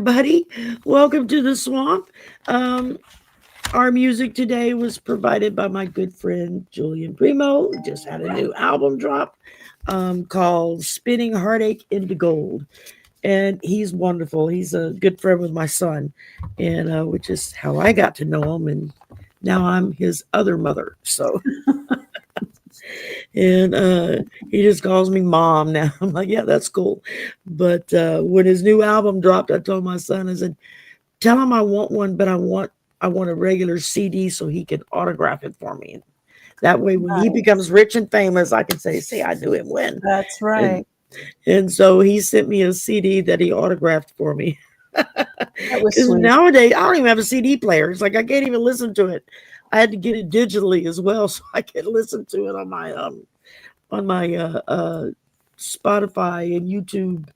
everybody. Welcome to the swamp. Our music today was provided by my good friend Julian Primo, who just had a new album drop called Spinning Heartache into Gold. And he's wonderful. He's a good friend with my son, and which is how I got to know him. And now I'm his other mother. So, and he just calls me mom now. I'm like, yeah, that's cool. But when his new album dropped, I told my son, I said, tell him I want one, but I want a regular CD so he can autograph it for me. That way, when he becomes rich and famous, I can say, see, I knew him when. That's right. And so he sent me a CD that he autographed for me. That was sweet. Nowadays, I don't even have a CD player. It's like I can't even listen to it. I had to get it digitally as well, so I can listen to it on my Spotify and YouTube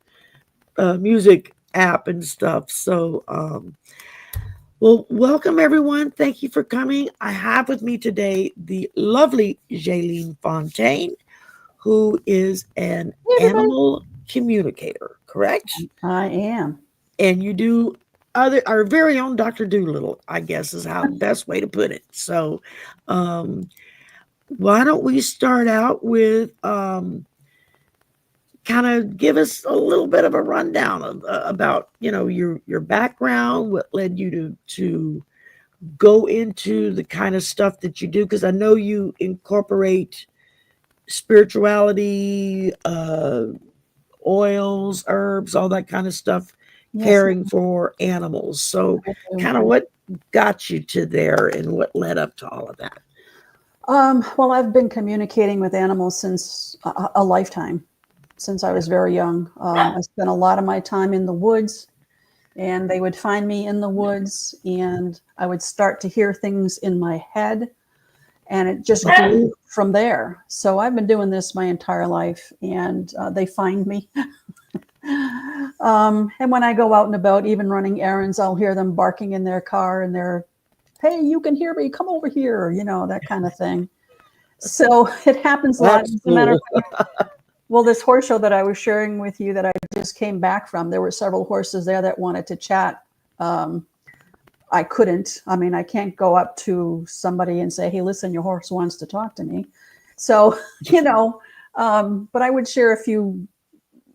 music app and stuff. So, well, welcome everyone. Thank you for coming. I have with me today the lovely Jailene Fontaine, who is an animal communicator, correct? I am. And you do our very own Dr. Doolittle, I guess is how the best way to put it. So why don't we start out with kind of give us a little bit of a rundown about, your background, what led you to go into the kind of stuff that you do, because I know you incorporate spirituality, oils, herbs, all that kind of stuff, caring for animals. So kind of what got you to there and what led up to all of that? Well, I've been communicating with animals since a lifetime, since I was very young. I spent a lot of my time in the woods, and they would find me in the woods, and I would start to hear things in my head, and it just grew from there. So I've been doing this my entire life, and they find me. And when I go out and about, even running errands, I'll hear them barking in their car, and they're, hey, you can hear me, come over here, that kind of thing. So it happens a lot. As a matter of fact, well, this horse show that I was sharing with you that I just came back from, there were several horses there that wanted to chat. I couldn't. I mean, I can't go up to somebody and say, hey, listen, your horse wants to talk to me. So, but I would share a few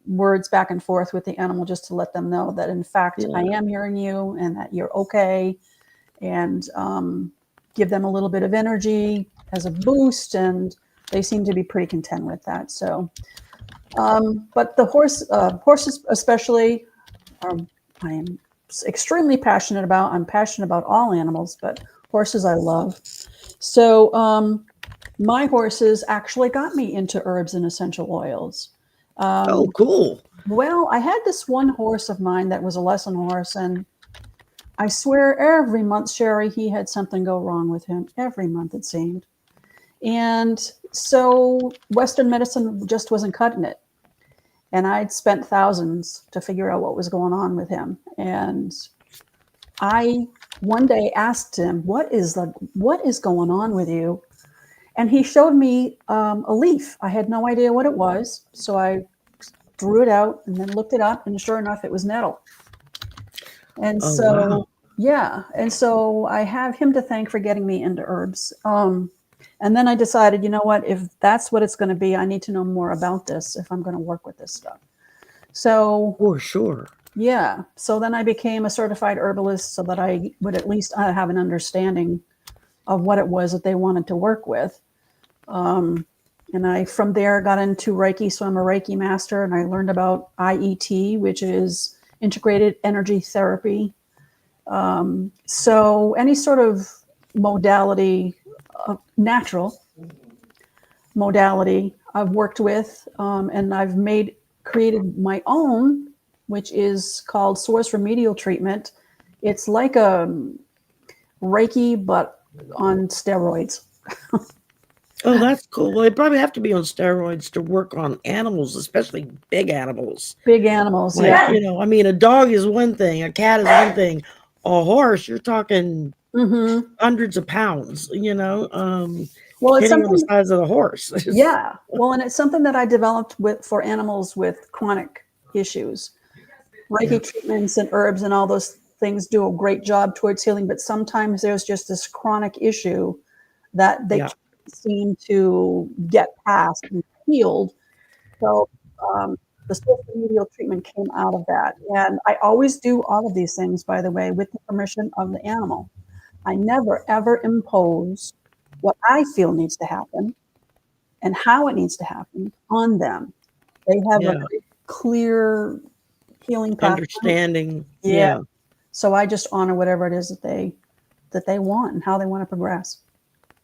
words back and forth with the animal just to let them know that, in fact, I am hearing you and that you're okay, and give them a little bit of energy as a boost. And they seem to be pretty content with that. So, but the horses especially, I am extremely passionate about. I'm passionate about all animals, but horses I love. So my horses actually got me into herbs and essential oils. Oh, cool. Well, I had this one horse of mine that was a lesson horse, and I swear every month, Sherry, he had something go wrong with him. Every month it seemed. And so Western medicine just wasn't cutting it. And I'd spent thousands to figure out what was going on with him. And I one day asked him, what is going on with you? And he showed me a leaf. I had no idea what it was. So I drew it out and then looked it up, and sure enough, it was nettle. And wow. And so I have him to thank for getting me into herbs. And then I decided, you know what, if that's what it's going to be, I need to know more about this if I'm going to work with this stuff. So for sure. Yeah. So then I became a certified herbalist so that I would at least have an understanding of what it was that they wanted to work with. And I, from there, got into Reiki. So I'm a Reiki master, and I learned about IET, which is integrated energy therapy. So any sort of modality, natural modality I've worked with, and I've created my own, which is called Source Remedial Treatment. It's like a Reiki, but on steroids. Oh, that's cool. Well, they probably have to be on steroids to work on animals, especially big animals. Big animals, like, yeah. I mean, a dog is one thing, a cat is one thing. A horse, you're talking hundreds of pounds, well, it's something on the size of the horse. Yeah. Well, and it's something that I developed for animals with chronic issues, Reiki treatments and herbs and all those things do a great job towards healing, but sometimes there's just this chronic issue that they can't seem to get past and healed. So the soulful medial treatment came out of that. And I always do all of these things, by the way, with the permission of the animal. I never, ever impose what I feel needs to happen and how it needs to happen on them. They have a very clear healing path. Understanding. Yeah. So I just honor whatever it is that they want and how they want to progress.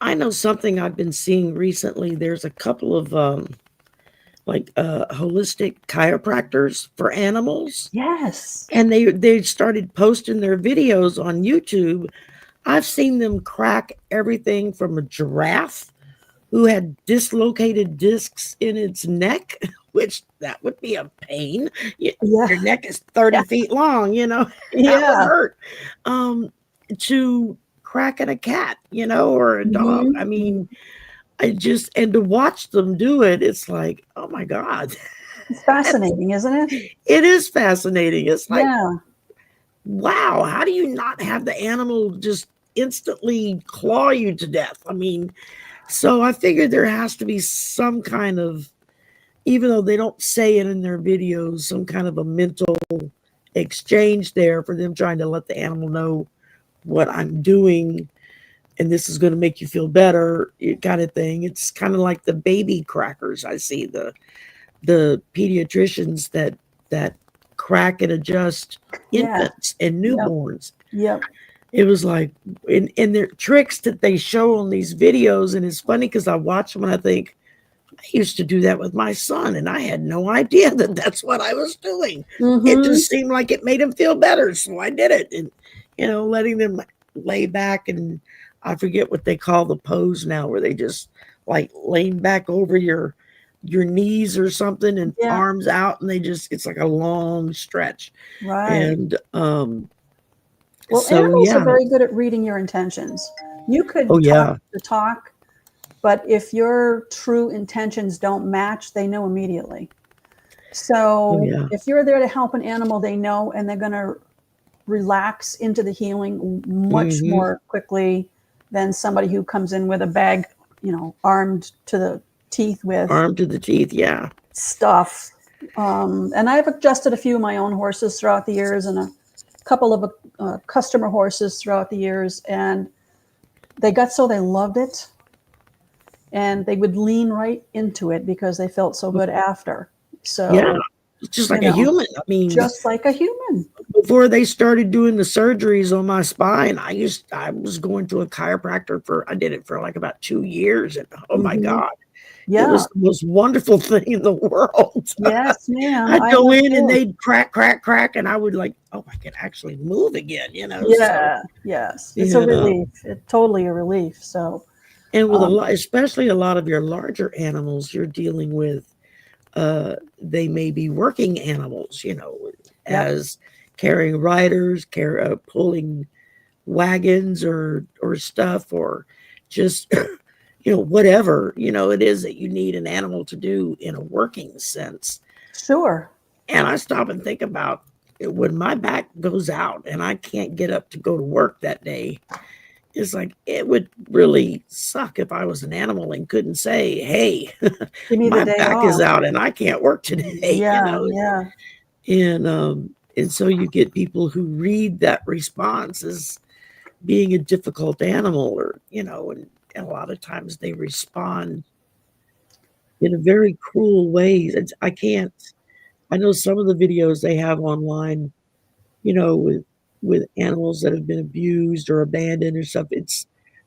I know something I've been seeing recently. There's a couple of holistic chiropractors for animals. Yes. And they started posting their videos on YouTube. I've seen them crack everything from a giraffe who had dislocated discs in its neck, which that would be a pain. Your neck is 30 feet long, that would hurt. To cracking a cat, or a dog. I mean, and to watch them do it, it's like, oh my God. It's fascinating, isn't it? It is fascinating. It's like, yeah. Wow, how do you not have the animal just instantly claw you to death? I mean, so I figured there has to be some kind of, even though they don't say it in their videos, some kind of a mental exchange there for them trying to let the animal know what I'm doing and this is going to make you feel better, kind of thing. It's kind of like the baby crackers. I see the pediatricians that crack and adjust infants and newborns. Yep. It was like, in their tricks that they show on these videos, and it's funny because I watch them and I think, I used to do that with my son, and I had no idea that that's what I was doing. It just seemed like it made him feel better, so I did it. And letting them lay back, and I forget what they call the pose now, where they just like laying back over your knees or something, and arms out, and it's like a long stretch. Right. And animals are very good at reading your intentions. You could talk the talk, but if your true intentions don't match, they know immediately. So if you're there to help an animal, they know, and they're going to relax into the healing much more quickly than somebody who comes in with a bag, armed to the teeth with stuff. And I've adjusted a few of my own horses throughout the years, and a couple of customer horses throughout the years, and they got so they loved it, and they would lean right into it because they felt so good after. So it's just like a human. I mean, just like a human. Before they started doing the surgeries on my spine, I was going to a chiropractor I did it for like about 2 years, and oh my God. It was the most wonderful thing in the world. Yes, ma'am. I'd go in and they'd crack, and I would like, oh, I can actually move again, Yeah, yes. It's a relief. It's totally a relief. So, and with especially a lot of your larger animals, you're dealing with, they may be working animals, as carrying riders, pulling wagons or stuff, or just whatever it is that you need an animal to do in a working sense. Sure. And I stop and think about it, when my back goes out and I can't get up to go to work that day. It's like, it would really suck if I was an animal and couldn't say, hey, my back is out and I can't work today. And so you get people who read that response as being a difficult animal, or and a lot of times they respond in a very cruel way. I know some of the videos they have online, with animals that have been abused or abandoned or stuff.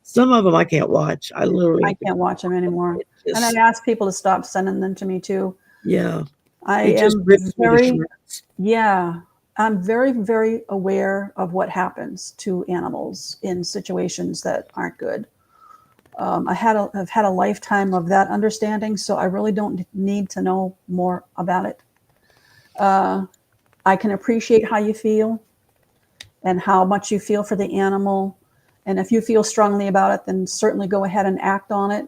Some of them I can't watch. I can't watch them anymore. And I ask people to stop sending them to me too. Yeah. I'm very, very aware of what happens to animals in situations that aren't good. I've had a lifetime of that understanding, so I really don't need to know more about it. I can appreciate how you feel and how much you feel for the animal. And if you feel strongly about it, then certainly go ahead and act on it.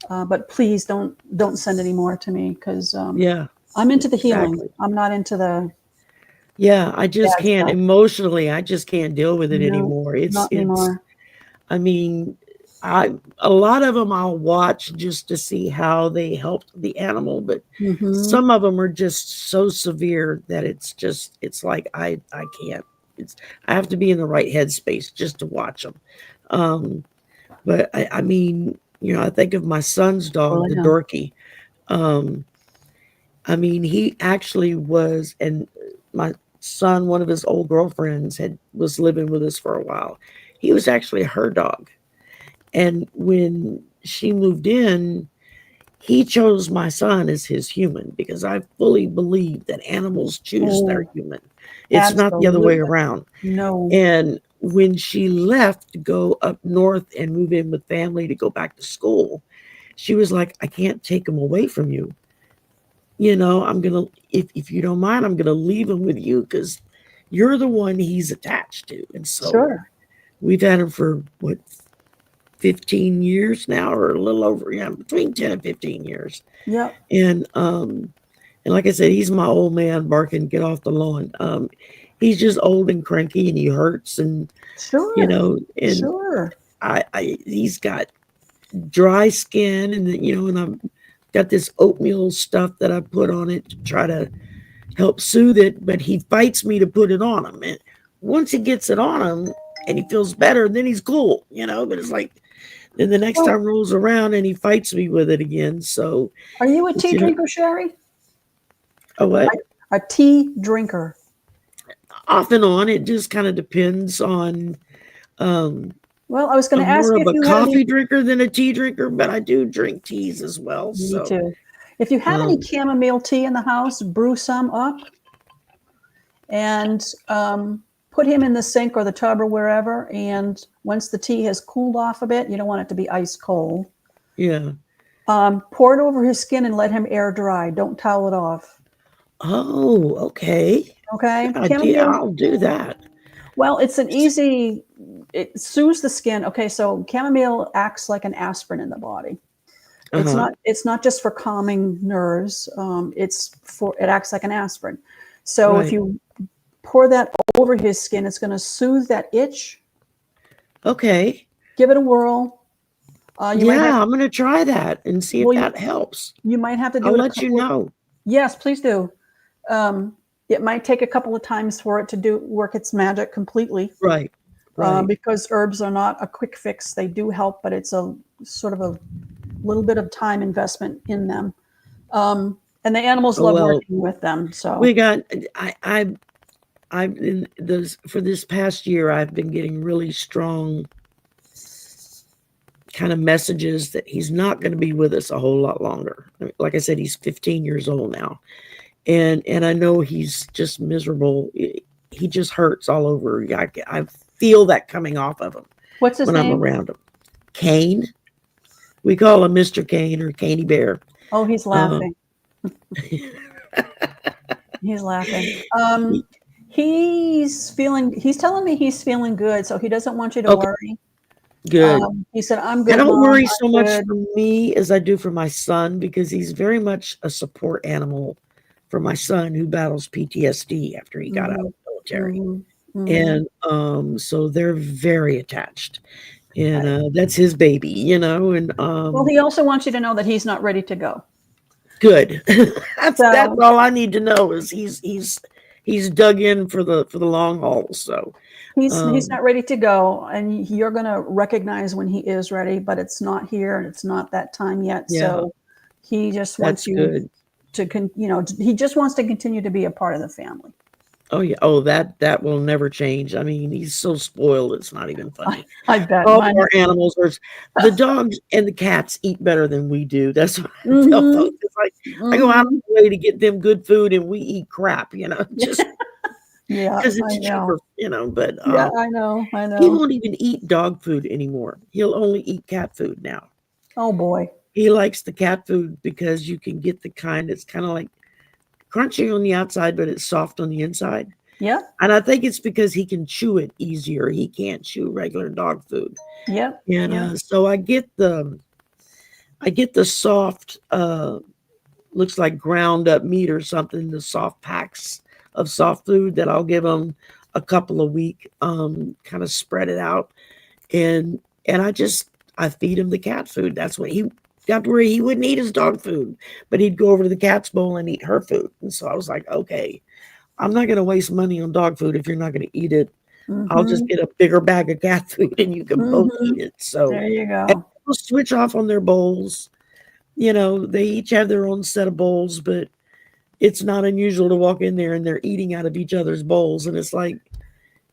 But please don't send any more to me, because I'm into the healing. I'm not into the Yeah, I just Bad can't stuff. emotionally. I just can't deal with it No, anymore. not It's. anymore. I mean, a lot of them I'll watch just to see how they helped the animal, but Hmm. some of them are just so severe that it's like I can't. It's I have to be in the right headspace just to watch them. Um, but I mean, I think of my son's Well, dog, the yeah. Dorky. Um, I mean, he actually was, and my son, one of his old girlfriends, was living with us for a while. He was actually her dog, and when she moved in, he chose my son as his human because I fully believe that animals choose their Oh, human. It's not the other way absolutely. around. No. And when she left to go up north and move in with family to go back to school, she was like, I can't take him away from you. I'm gonna if you don't mind, I'm gonna leave him with you because you're the one he's attached to. And so Sure. we've had him for what, 15 years now, or a little over, yeah, between 10 and 15 years. Yep. And like I said, he's my old man barking, get off the lawn. He's just old and cranky and he hurts, and Sure. and Sure. he's got dry skin, and and I've got this oatmeal stuff that I put on it to try to help soothe it, but he fights me to put it on him. And once he gets it on him and he feels better, then he's cool, but it's like, then the next Well, time rolls around and he fights me with it again. So are you a it's, tea drinker, Sherry? oh, what? A tea drinker. Off and on, it just kind of depends on. Um, Well, I was going to I'm ask more you of if a you had any. coffee drinker than a tea drinker, but I do drink teas as well. Me So, too. If you have any um, chamomile tea in the house, brew some up and put him in the sink or the tub or wherever. And once the tea has cooled off a bit, you don't want it to be ice cold. yeah. Pour it over his skin and let him air dry. Don't towel it off. Oh, okay. Okay. Good idea. Chamomile. I'll do that. Well, it's an easy. It soothes the skin. Okay, so chamomile acts like an aspirin in the body. Uh huh. It's not just for calming nerves. It acts like an aspirin. So if Right. you pour that over his skin, it's going to soothe that itch. Okay. Give it a whirl. You might have Yeah, I'm gonna try that and see if well, that helps. you might have to I'll do it a let you couple of. know. Yes, please do. It might take a couple of times for it to do work its magic completely. Right. Right. Because herbs are not a quick fix. They do help, but it's a sort of a little bit of time investment in them. And the animals Oh love well, working with them. So, we got. I've in those for this past year. I've been getting really strong kind of messages that he's not going to be with us a whole lot longer. Like I said, he's 15 years old now, and I know he's just miserable. He just hurts all over. I feel that coming off of him what's his when I'm name? around him. Kane, we call him Mr. Kane or Caney Bear. Oh, he's Uh, laughing. He's laughing. he- He's telling me he's feeling good. So he doesn't want you to okay, worry. good. He said, I'm I good, don't Mom. worry so I'm much good. for me as I do for my son because he's very much a support animal for my son who battles PTSD after he got out Mm-hmm, of the military. mm-hmm, mm-hmm. And so they're very attached. And that's his baby, and Well, he also wants you to know that he's not ready to go. good. That's So all I need to know is he's dug in for the long haul. So he's um not ready to go, and you're going to recognize when he is ready, but it's not here and it's not that time yet. yeah, So he just wants that's you good. to he just wants to continue to be a part of the family. Oh yeah. Oh, that will never change. I mean, he's so spoiled. It's not even funny. I bet All mine. our animals are. The dogs and the cats eat better than we do. That's what I tell Mm-hmm, folks. It's like I go out of mm-hmm. the way to get them good food, and we eat crap. Just Yeah, because I it's know. cheaper. But Yeah, I know. I he know. won't even eat dog food anymore. He'll only eat cat food now. Oh boy. He likes the cat food because you can get the kind that's kind of like crunchy on the outside, but it's soft on the inside. Yep. And I think it's because he can chew it easier. He can't chew regular dog food. Yep. And Yep. so I get the soft looks like ground up meat or something, the soft packs of soft food that I'll give him a couple a week, kind of spread it out. And I feed him the cat food. That's what he got to where he wouldn't eat his dog food, but he'd go over to the cat's bowl and eat her food. And so I was like, okay, I'm not going to waste money on dog food if you're not going to eat it. I'll just get a bigger bag of cat food and you can both eat it. So there you go. We'll switch off on their bowls. You know, they each have their own set of bowls, but it's not unusual to walk in there and they're eating out of each other's bowls. And it's like,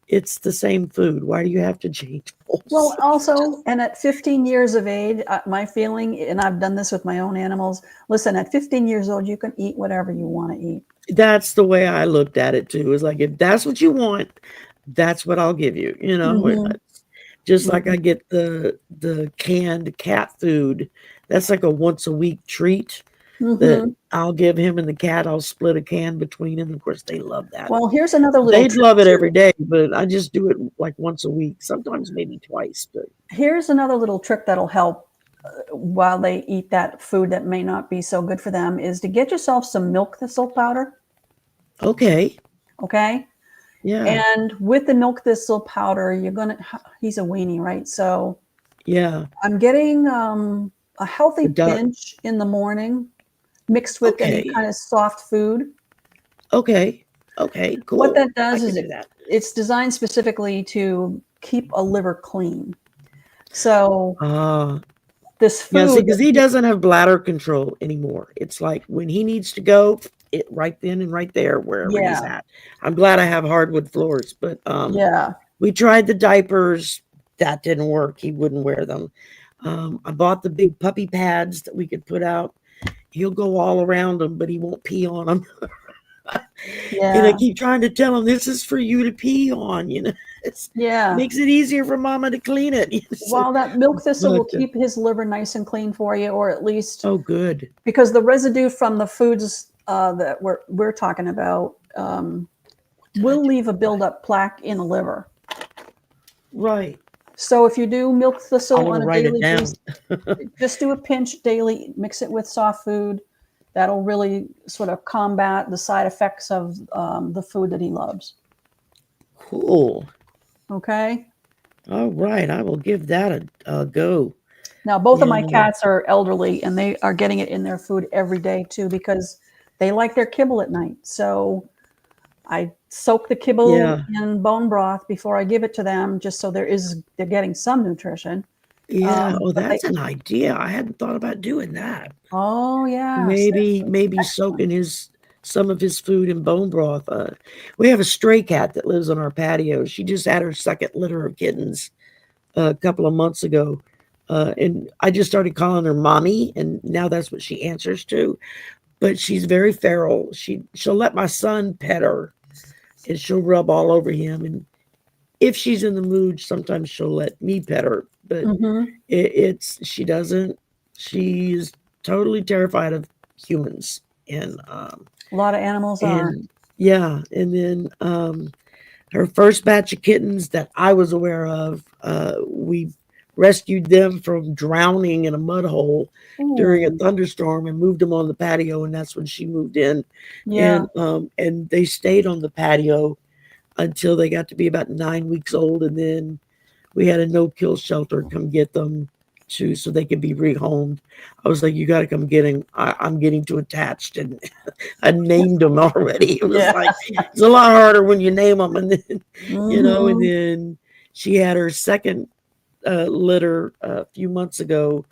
it's the same food. Why do you have to change bowls? Well, also, and at 15 years of age, my feeling, and I've done this with my own animals, listen, at 15 years old, you can eat whatever you want to eat. That's the way I looked at it too. It's like, if that's what you want, that's what I'll give you. You know, just like I get the canned cat food. That's like a once a week treat that I'll give him and the cat. I'll split a can between them. Of course, they love that. Well, here's another little They'd love it every day, but I just do it like once a week, sometimes maybe twice. But here's another little trick that'll help while they eat that food that may not be so good for them, is to get yourself some milk thistle powder. Okay. Yeah. And with the milk thistle powder, he's a weenie, right? So yeah, I'm getting a healthy pinch in the morning mixed with any kind of soft food. Okay, cool. What that does is it's designed specifically to keep a liver clean. So this food, because he doesn't have bladder control anymore. It's like when he needs to go, it right then and right there wherever he's at. I'm glad I have hardwood floors, but we tried the diapers. That didn't work. He wouldn't wear them. I bought the big puppy pads that we could put out. He'll go all around them, but he won't pee on them. And I keep trying to tell him, this is for you to pee on, you know. Makes it easier for mama to clean it. Well, that milk thistle will keep his liver nice and clean for you, or at least good, because the residue from the foods that we're talking about will leave a buildup plaque in the liver. Right. So if you do milk thistle on a daily basis, just do a pinch daily, mix it with soft food. That'll really sort of combat the side effects of the food that he loves. Cool. Okay. All right. I will give that a go. Now, both of my cats are elderly, and they are getting it in their food every day, too, because they like their kibble at night. So I soak the kibble in bone broth before I give it to them, just so they're getting some nutrition. Yeah. That's an idea. I hadn't thought about doing that. Oh, yeah. Maybe soaking some of his food in bone broth. We have a stray cat that lives on our patio. She just had her second litter of kittens a couple of months ago. And I just started calling her mommy, and now that's what she answers to. But she's very feral. She'll let my son pet her, and she'll rub all over him. And if she's in the mood, sometimes she'll let me pet her. But she doesn't. She's totally terrified of humans, and a lot of animals are. Yeah, and then her first batch of kittens that I was aware of, we rescued them from drowning in a mud hole during a thunderstorm and moved them on the patio, and that's when she moved in. And they stayed on the patio until they got to be about 9 weeks old, and then we had a no-kill shelter come get them too, so they could be rehomed. I was like, you got to come get him. I'm getting too attached, and I named them already. It was like, it's a lot harder when you name them, and then you know. And then she had her second litter a few months ago,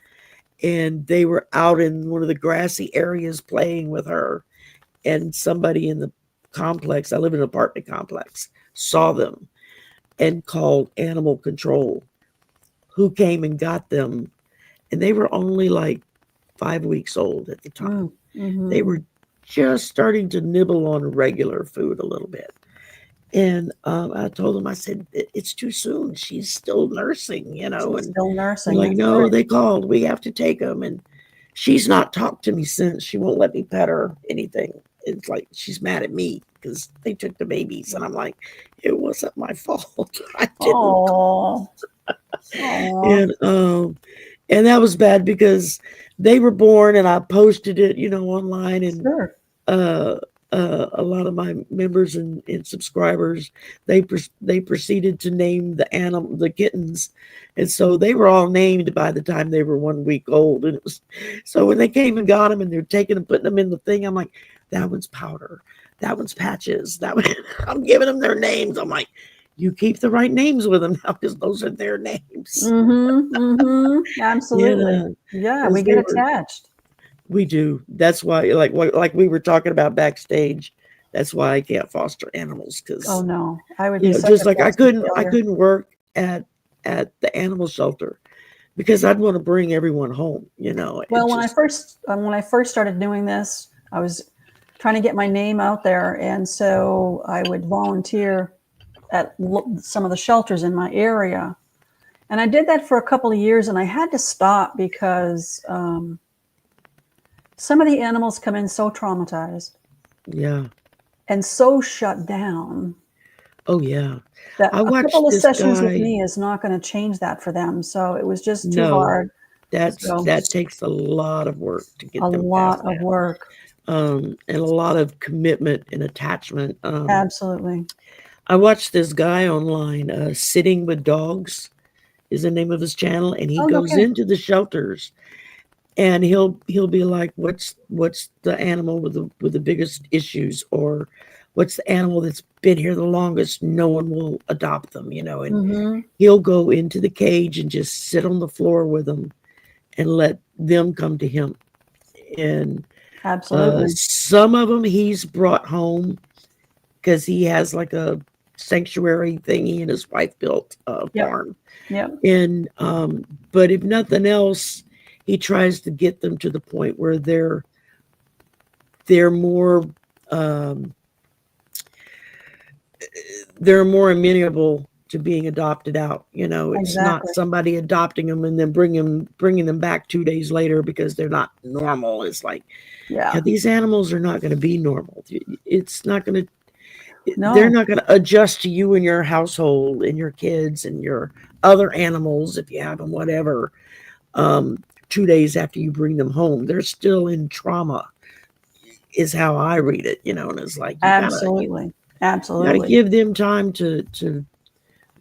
and they were out in one of the grassy areas playing with her, and somebody in the complex, I live in an apartment complex, saw them and called animal control, who came and got them. And they were only like 5 weeks old at the time. They were just starting to nibble on regular food a little bit. And I told them, I said, it's too soon. She's still nursing, you know. She's still nursing. Like, no, they called. We have to take them. And she's not talked to me since. She won't let me pet her, anything. It's like she's mad at me because they took the babies. And I'm like, it wasn't my fault. I didn't. And that was bad because they were born, and I posted it, you know, online. And a lot of my members and subscribers, they proceeded to name the kittens, and so they were all named by the time they were 1 week old. And it was so when they came and got them and they're taking them, putting them in the thing, I'm like, that one's Powder, that one's Patches, that one. I'm giving them their names. I'm like, you keep the right names with them now because those are their names. Absolutely. Yeah, we get attached. We do. That's why, like we were talking about backstage. That's why I can't foster animals, because oh no, I would be just like I couldn't work at the animal shelter because I'd want to bring everyone home. Well, when I first started doing this, I was trying to get my name out there, and so I would volunteer at some of the shelters in my area, and I did that for a couple of years, and I had to stop because some of the animals come in so traumatized, and so shut down. Oh yeah, that a couple of sessions with me is not going to change that for them. So it was just too hard. That takes a lot of work to get them a lot of work, and a lot of commitment and attachment. Absolutely. I watched this guy online, Sitting with Dogs is the name of his channel, and he goes into the shelters, and he'll be like, what's the animal with the biggest issues, or what's the animal that's been here the longest? No one will adopt them, and he'll go into the cage and just sit on the floor with them and let them come to him. And absolutely, some of them he's brought home because he has like a sanctuary thing he and his wife built a farm. And but if nothing else, he tries to get them to the point where they're more amenable to being adopted out. It's not somebody adopting them and then bringing them back 2 days later because they're not normal. It's like, these animals are not going to be normal. It's not going to. They're not going to adjust to you and your household and your kids and your other animals if you have them, whatever. 2 days after you bring them home, they're still in trauma, is how I read it, and it's like, absolutely. You got to give them time to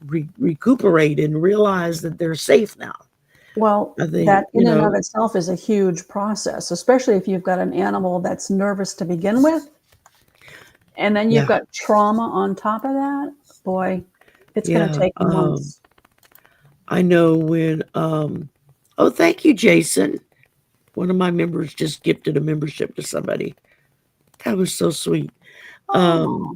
recuperate and realize that they're safe now. Well, I think, that in and of itself is a huge process, especially if you've got an animal that's nervous to begin with, and then you've got trauma on top of that. Boy, it's going to take months. I know when oh, thank you, Jason. One of my members just gifted a membership to somebody. That was so sweet. I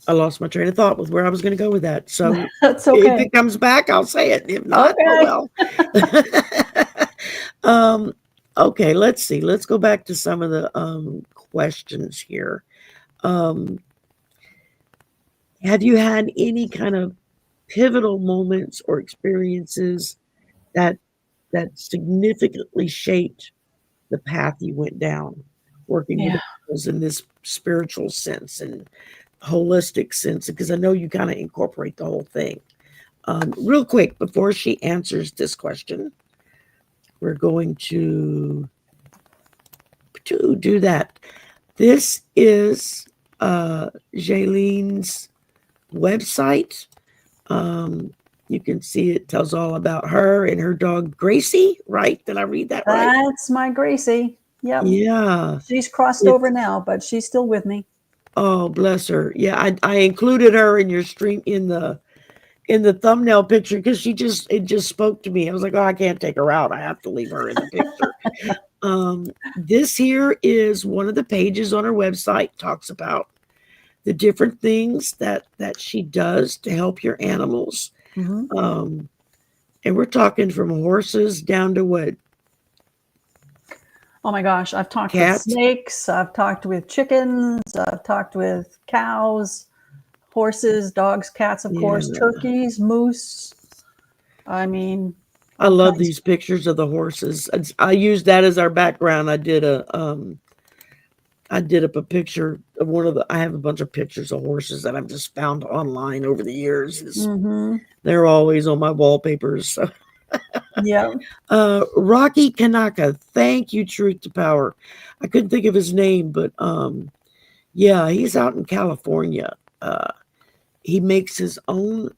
lost my train of thought with where I was going to go with that. So that's okay. If it comes back, I'll say it. If not, oh well. Okay, let's see. Let's go back to some of the questions here. Have you had any kind of pivotal moments or experiences that significantly shaped the path you went down, working with animals in this spiritual sense and holistic sense? Because I know you kind of incorporate the whole thing. Real quick, before she answers this question, we're going to do that. This is Jailene's website. You can see it tells all about her and her dog Gracie, right? Did I read that right? That's my Gracie. Yep. Yeah. She's crossed over now, but she's still with me. Oh, bless her. Yeah, I included her in your stream in the thumbnail picture because it just spoke to me. I was like, oh, I can't take her out. I have to leave her in the picture. This here is one of the pages on her website, talks about the different things that she does to help your animals. And we're talking from horses down to what? Oh my gosh, I've talked with snakes, I've talked with chickens, I've talked with cows, horses, dogs, cats, of course, turkeys, moose. I mean, I love these pictures of the horses. I used that as our background. I did up a picture of I have a bunch of pictures of horses that I've just found online over the years. They're always on my wallpapers. So. Yeah. Rocky Kanaka, thank you, Truth to Power. I couldn't think of his name, but yeah, he's out in California. He makes his own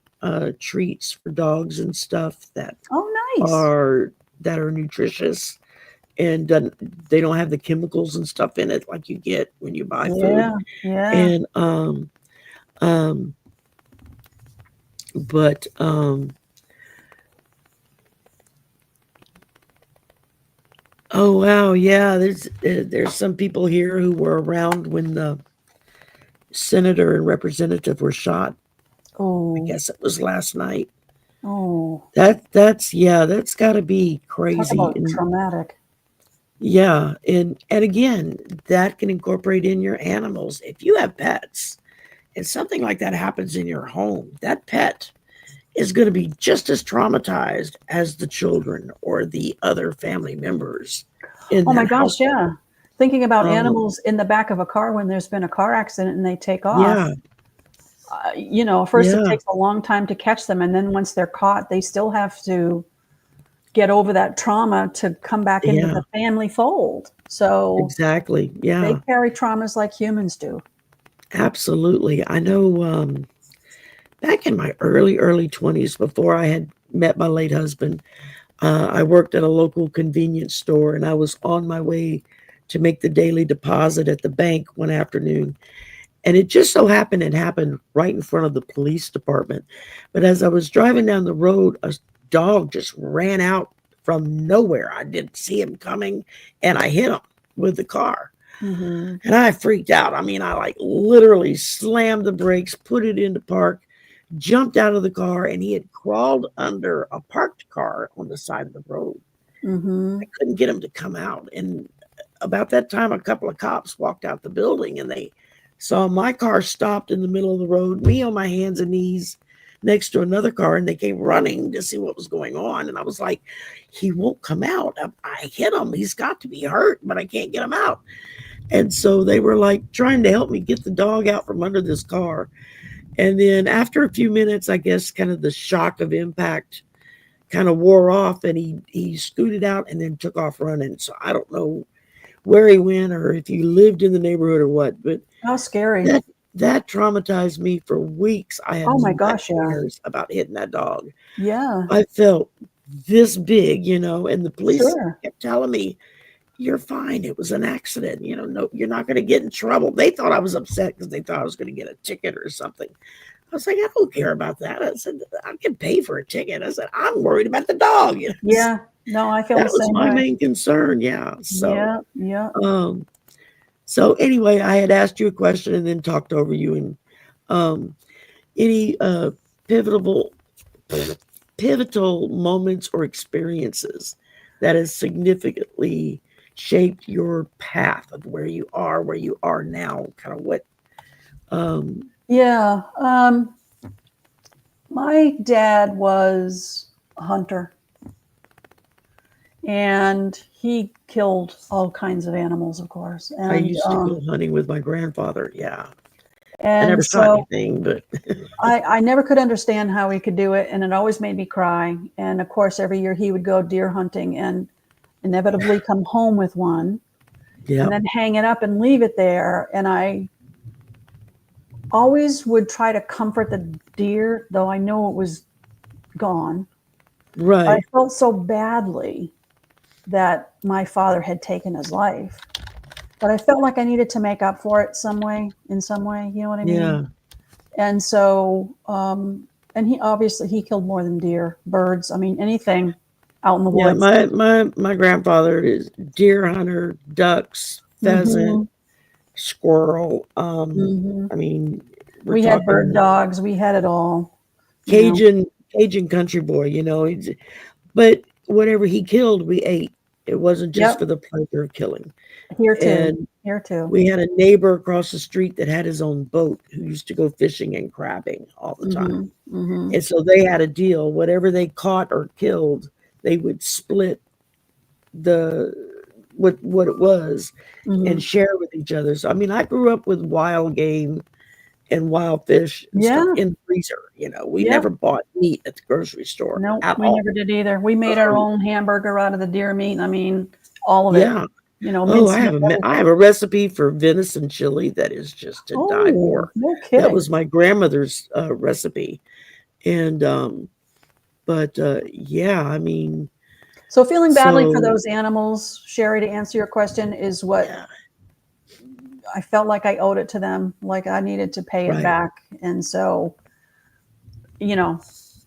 treats for dogs and stuff that Oh, nice. are nutritious, and they don't have the chemicals and stuff in it like you get when you buy food. Yeah. And but oh wow, yeah, there's some people here who were around when the senator and representative were shot. I Oh. guess it was last night. Oh. That's got to be Talk crazy. about And traumatic. yeah, and again, that can incorporate in your animals. If you have pets and something like that happens in your home, that pet is going to be just as traumatized as the children or the other family members in Oh my that gosh, household. yeah. Thinking about animals in the back of a car when there's been a car accident and they take off. Yeah, You know, first it yeah, takes a long time to catch them, and then once they're caught, they still have to get over that trauma to come back into yeah, the family fold. So exactly. they Yeah, carry traumas like humans do. absolutely. I know back in my early 20s, before I had met my late husband, I worked at a local convenience store, and I was on my way to make the daily deposit at the bank one afternoon. And it just so happened it happened right in front of the police department. But as I was driving down the road, a dog just ran out from nowhere. I didn't see him coming, and I hit him with the car. Mm-hmm. And I freaked out. I mean, I like literally slammed the brakes, put it into park, jumped out of the car, and he had crawled under a parked car on the side of the road. Mm-hmm. I couldn't get him to come out. And about that time, a couple of cops walked out the building, and they saw my car stopped in the middle of the road, me on my hands and knees next to another car, and they came running to see what was going on. And I was like, he won't come out. I hit him. He's got to be hurt, but I can't get him out. And so they were like trying to help me get the dog out from under this car. And then after a few minutes, I guess kind of the shock of impact kind of wore off, and he scooted out and then took off running. So I don't know where he went or if he lived in the neighborhood or what, but How scary. that traumatized me for weeks. I had Oh my gosh, yeah. nightmares about hitting that dog. Yeah. I felt this big, and the police Sure. kept telling me, you're fine. It was an accident. No, you're not going to get in trouble. They thought I was upset because they thought I was going to get a ticket or something. I was like, I don't care about that. I said, I can pay for a ticket. I said, I'm worried about the dog. Yeah. No, I feel That the was same my way. main concern. Yeah. So, Yeah. so anyway, I had asked you a question and then talked over you, and any pivotal moments or experiences that has significantly shaped your path of where you are now, kind of what Yeah. My dad was a hunter, and he killed all kinds of animals, of course. And I used to go hunting with my grandfather. Yeah. I and never shot so anything, but I never could understand how he could do it, and it always made me cry. And of course, every year he would go deer hunting and inevitably come home with one yeah, and then hang it up and leave it there. And I always would try to comfort the deer, though I know it was gone. I right. felt so badly that my father had taken his life, but I felt like I needed to make up for it in some way, you know what I mean? Yeah. And so, and he obviously killed more than deer, birds. I mean, anything out in the Yeah, woods. my grandfather is deer hunter, ducks, pheasant, Hmm. squirrel. Hmm. I mean, we're We had bird talking dogs. We had it all. You know. Cajun country boy. But whatever he killed, we ate. It wasn't just Yep. for the pleasure of killing. Here too. And Here too. we had a neighbor across the street that had his own boat who used to go fishing and crabbing all the time. Hmm. Hmm. And so they had a deal. Whatever they caught or killed, they would split the what it was Hmm. and share with each other. So I mean, I grew up with wild game and wild fish and stuff Yeah. in the freezer. You know, we Yeah. never bought meat at the grocery store No, at we all. never did either. We made our own hamburger out of the deer meat. I mean, all of it. Yeah. You know, Oh, mincemeat, I everything. have a recipe for venison chili that is just to die Oh, for. no That kidding. was my grandmother's recipe. And yeah, I mean, So feeling badly for so those animals, Sherry, to answer your question, is what yeah, I felt like I owed it to them. Like I needed to pay it right. back. And so, you know,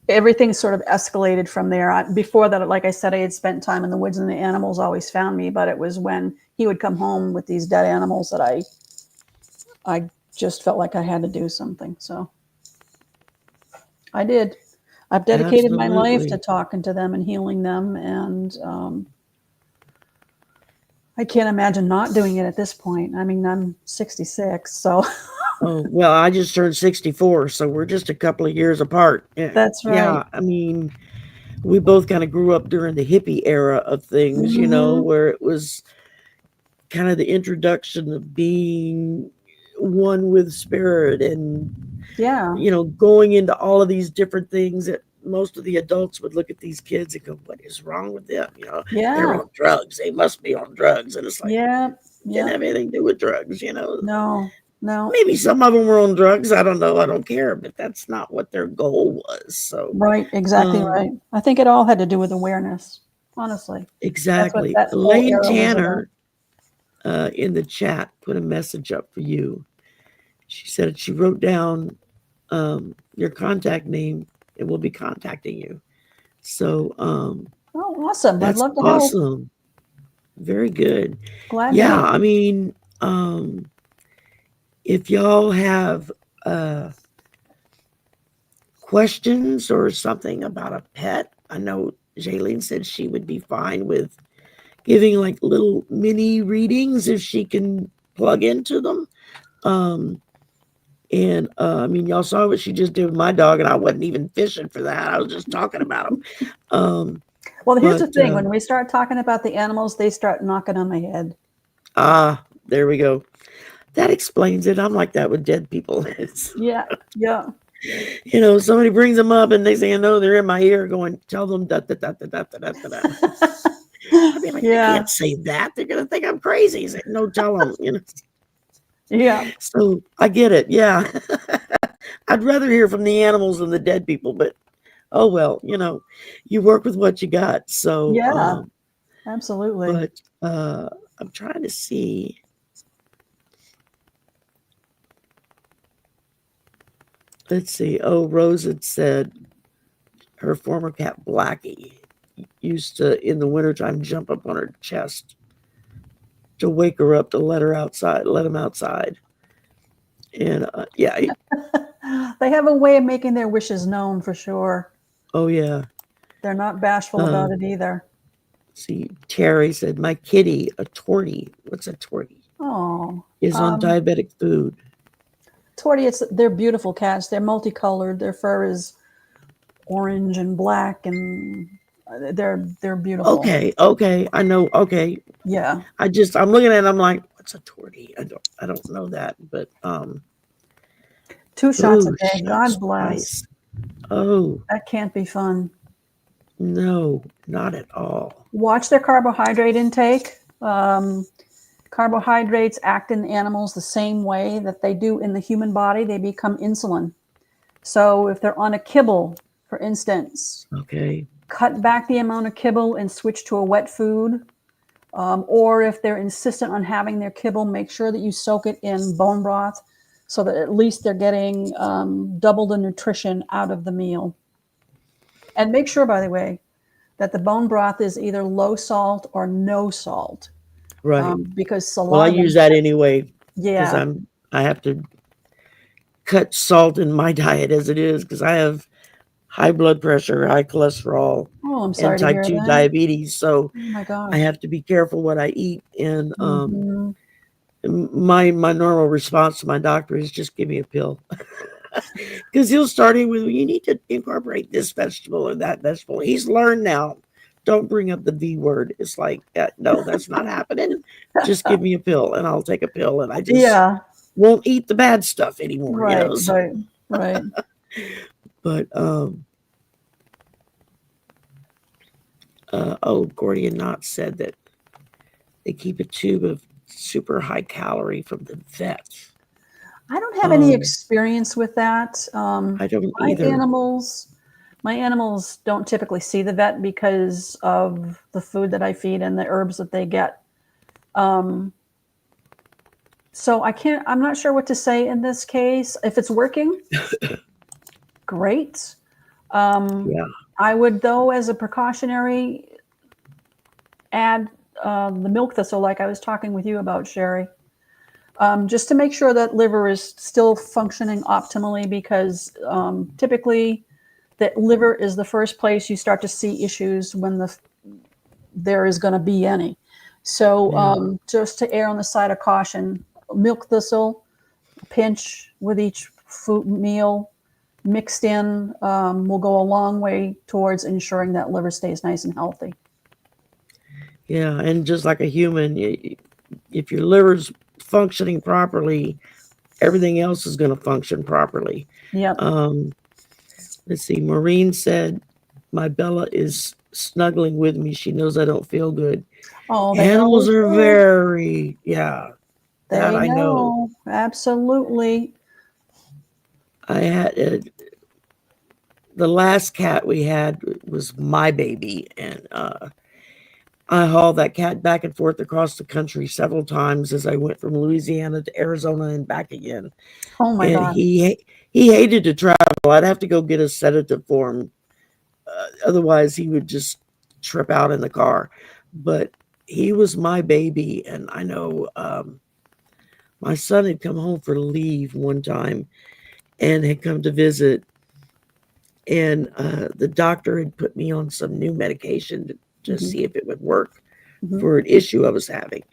everything sort of escalated from there. Before that, like I said, I had spent time in the woods and the animals always found me. But it was when he would come home with these dead animals that I just felt like I had to do something. So I did. I've dedicated my life to Absolutely. talking to them and healing them. And I can't imagine not doing it at this point. I mean, I'm 66, so Oh, well, I just turned 64, so we're just a couple of years apart. that's right. Yeah, I mean, we both kind of grew up during the hippie era of things, you know, Hmm. where it was kind of the introduction of being one with spirit and, Yeah. you know, going into all of these different things that most of the adults would look at these kids and go, what is wrong with them? You know, they're Yeah. on drugs. They must be on drugs. And it's like, Yeah. didn't Yeah. have anything to do with drugs, you know. No. No. Maybe some of them were on drugs. I don't know. I don't care. But that's not what their goal was. So, Right. Exactly um, right. I think it all had to do with awareness. Honestly, that's what exactly. that whole Elaine era was about. Tanner in the chat put a message up for you. She said she wrote down your contact name and will be contacting you. So Oh, awesome! I'd that's love to help. awesome. Very good. Glad to Yeah, help. I mean, if y'all have questions or something about a pet, I know Jailene said she would be fine with giving like little mini readings if she can plug into them. And I mean, y'all saw what she just did with my dog, and I wasn't even fishing for that. I was just talking about him. Well, here's the But thing: when we start talking about the animals, they start knocking on my head. there we go. That explains it. I'm like that with dead people. It's, Yeah. Yeah. you know, somebody brings them up, and they say, "No, they're in my ear." Going, tell them da da da da da da da da. I'd be like, I Yeah. can't say that. They're gonna think I'm crazy. Say, no, tell them. You know. Yeah. So I get it. Yeah. I'd rather hear from the animals than the dead people, but oh well, you know, you work with what you got. So Yeah. Absolutely. but I'm trying to see. Let's see. Oh, Rose had said her former cat Blackie used to in the wintertime jump up on her chest to wake her up to let him outside. And yeah. They have a way of making their wishes known for sure. Oh yeah. They're not bashful about it either. See, Terry said, my kitty, a tortie. What's a tortie? Oh, Is on diabetic food. Tortie, they're beautiful cats. They're multicolored. Their fur is orange and black, and they're beautiful. Okay. I know. Okay. Yeah. I'm looking at it. I'm like, what's a tortie? I don't know that, but 2 shots a day. shucks, God bless. twice. Oh That can't be fun. no, not at all. Watch their carbohydrate intake. Carbohydrates act in animals the same way that they do in the human body. They become insulin. So if they're on a kibble, for instance, Okay. cut back the amount of kibble and switch to a wet food. Or if they're insistent on having their kibble, make sure that you soak it in bone broth so that at least they're getting double the nutrition out of the meal. And make sure, by the way, that the bone broth is either low salt or no salt. Right. Because a Well, lot I of them, use that anyway because yeah. I have to cut salt in my diet as it is because I have high blood pressure, high cholesterol, Oh, I'm and sorry to type hear 2 that. diabetes. So Oh my I gosh. have to be careful what I eat. And Mhm. my normal response to my doctor is just give me a pill. Because he'll start in with, you need to incorporate this vegetable or that vegetable. He's learned now. Don't bring up the V word. It's like, no, that's not happening. Just give me a pill and I'll take a pill. And I just Yeah. won't eat the bad stuff anymore. You Right, know, so, right, right. but Gordian Knot said that they keep a tube of super high calorie from the vet. I don't have any experience with that. I don't My either. my animals don't typically see the vet because of the food that I feed and the herbs that they get. So I'm not sure what to say in this case. If it's working, great. Yeah. I would, though, as a precautionary, add the milk thistle, like I was talking with you about, Sherry, just to make sure that liver is still functioning optimally, because typically that liver is the first place you start to see issues when there is going to be any. So just to err on the side of caution, milk thistle, a pinch with each food meal mixed in will go a long way towards ensuring that liver stays nice and healthy. Yeah, and just like a human, if your liver's functioning properly, everything else is going to function properly. Yep. Let's see. Maureen said, "My Bella is snuggling with me. She knows I don't feel good." Oh, Animals are very, that I know. Absolutely. I had the last cat we had was my baby, and I hauled that cat back and forth across the country several times as I went from Louisiana to Arizona and back again. Oh my And God. he hated to travel. I'd have to go get a sedative for him. Otherwise, he would just trip out in the car. But he was my baby. And I know my son had come home for leave one time and had come to visit. And the doctor had put me on some new medication to just see if it would work for an issue I was having.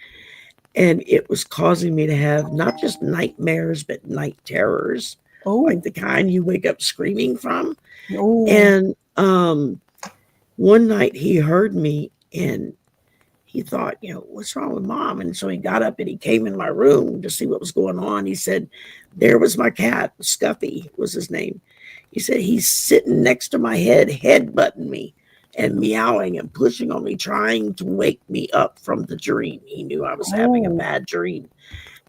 And it was causing me to have not just nightmares, but night terrors, like the kind you wake up screaming from. And one night he heard me and he thought, what's wrong with mom? And so he got up and he came in my room to see what was going on. He said, there was my cat, Scuffy was his name. He said, he's sitting next to my head butting me and meowing and pushing on me, trying to wake me up from the dream. He knew I was having a bad dream.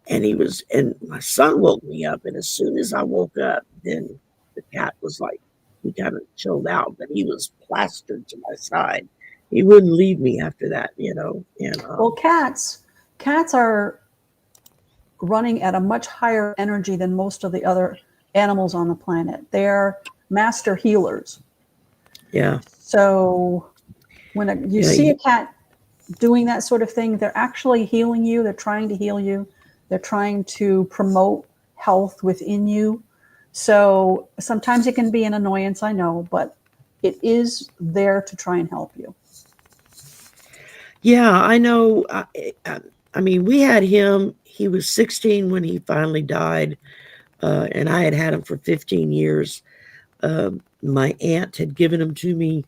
And my son woke me up. And as soon as I woke up, then the cat was like, he kind of chilled out, but he was plastered to my side. He wouldn't leave me after that, And well, cats are running at a much higher energy than most of the other animals on the planet. They're master healers. Yeah. So when you see a cat doing that sort of thing, they're actually healing you. They're trying to heal you. They're trying to promote health within you. So sometimes it can be an annoyance, I know, but it is there to try and help you. Yeah, I know. I mean, we had him. He was 16 when he finally died, and I had him for 15 years. My aunt had given him to me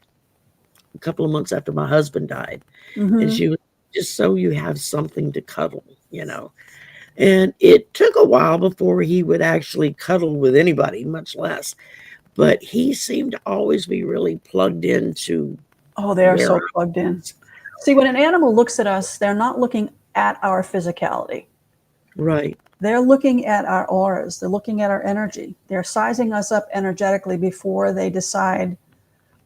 a couple of months after my husband died. And she was just so you have something to cuddle, And it took a while before he would actually cuddle with anybody, much less. But he seemed to always be really plugged into. Oh, they're so plugged in. See, when an animal looks at us, they're not looking at our physicality. Right. They're looking at our auras. They're looking at our energy. They're sizing us up energetically before they decide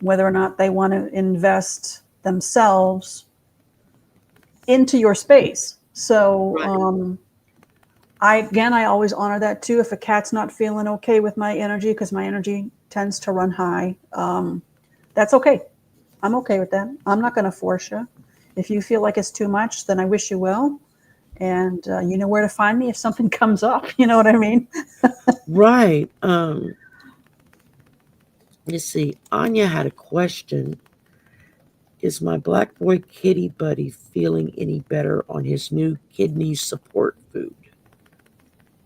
whether or not they want to invest themselves into your space. So I always honor that too. If a cat's not feeling okay with my energy, because my energy tends to run high, that's okay. I'm okay with that. I'm not going to force you. If you feel like it's too much, then I wish you well. And you know where to find me if something comes up. You know what I mean? Right. Let's see. Anya had a question. Is my black boy kitty buddy feeling any better on his new kidney support food?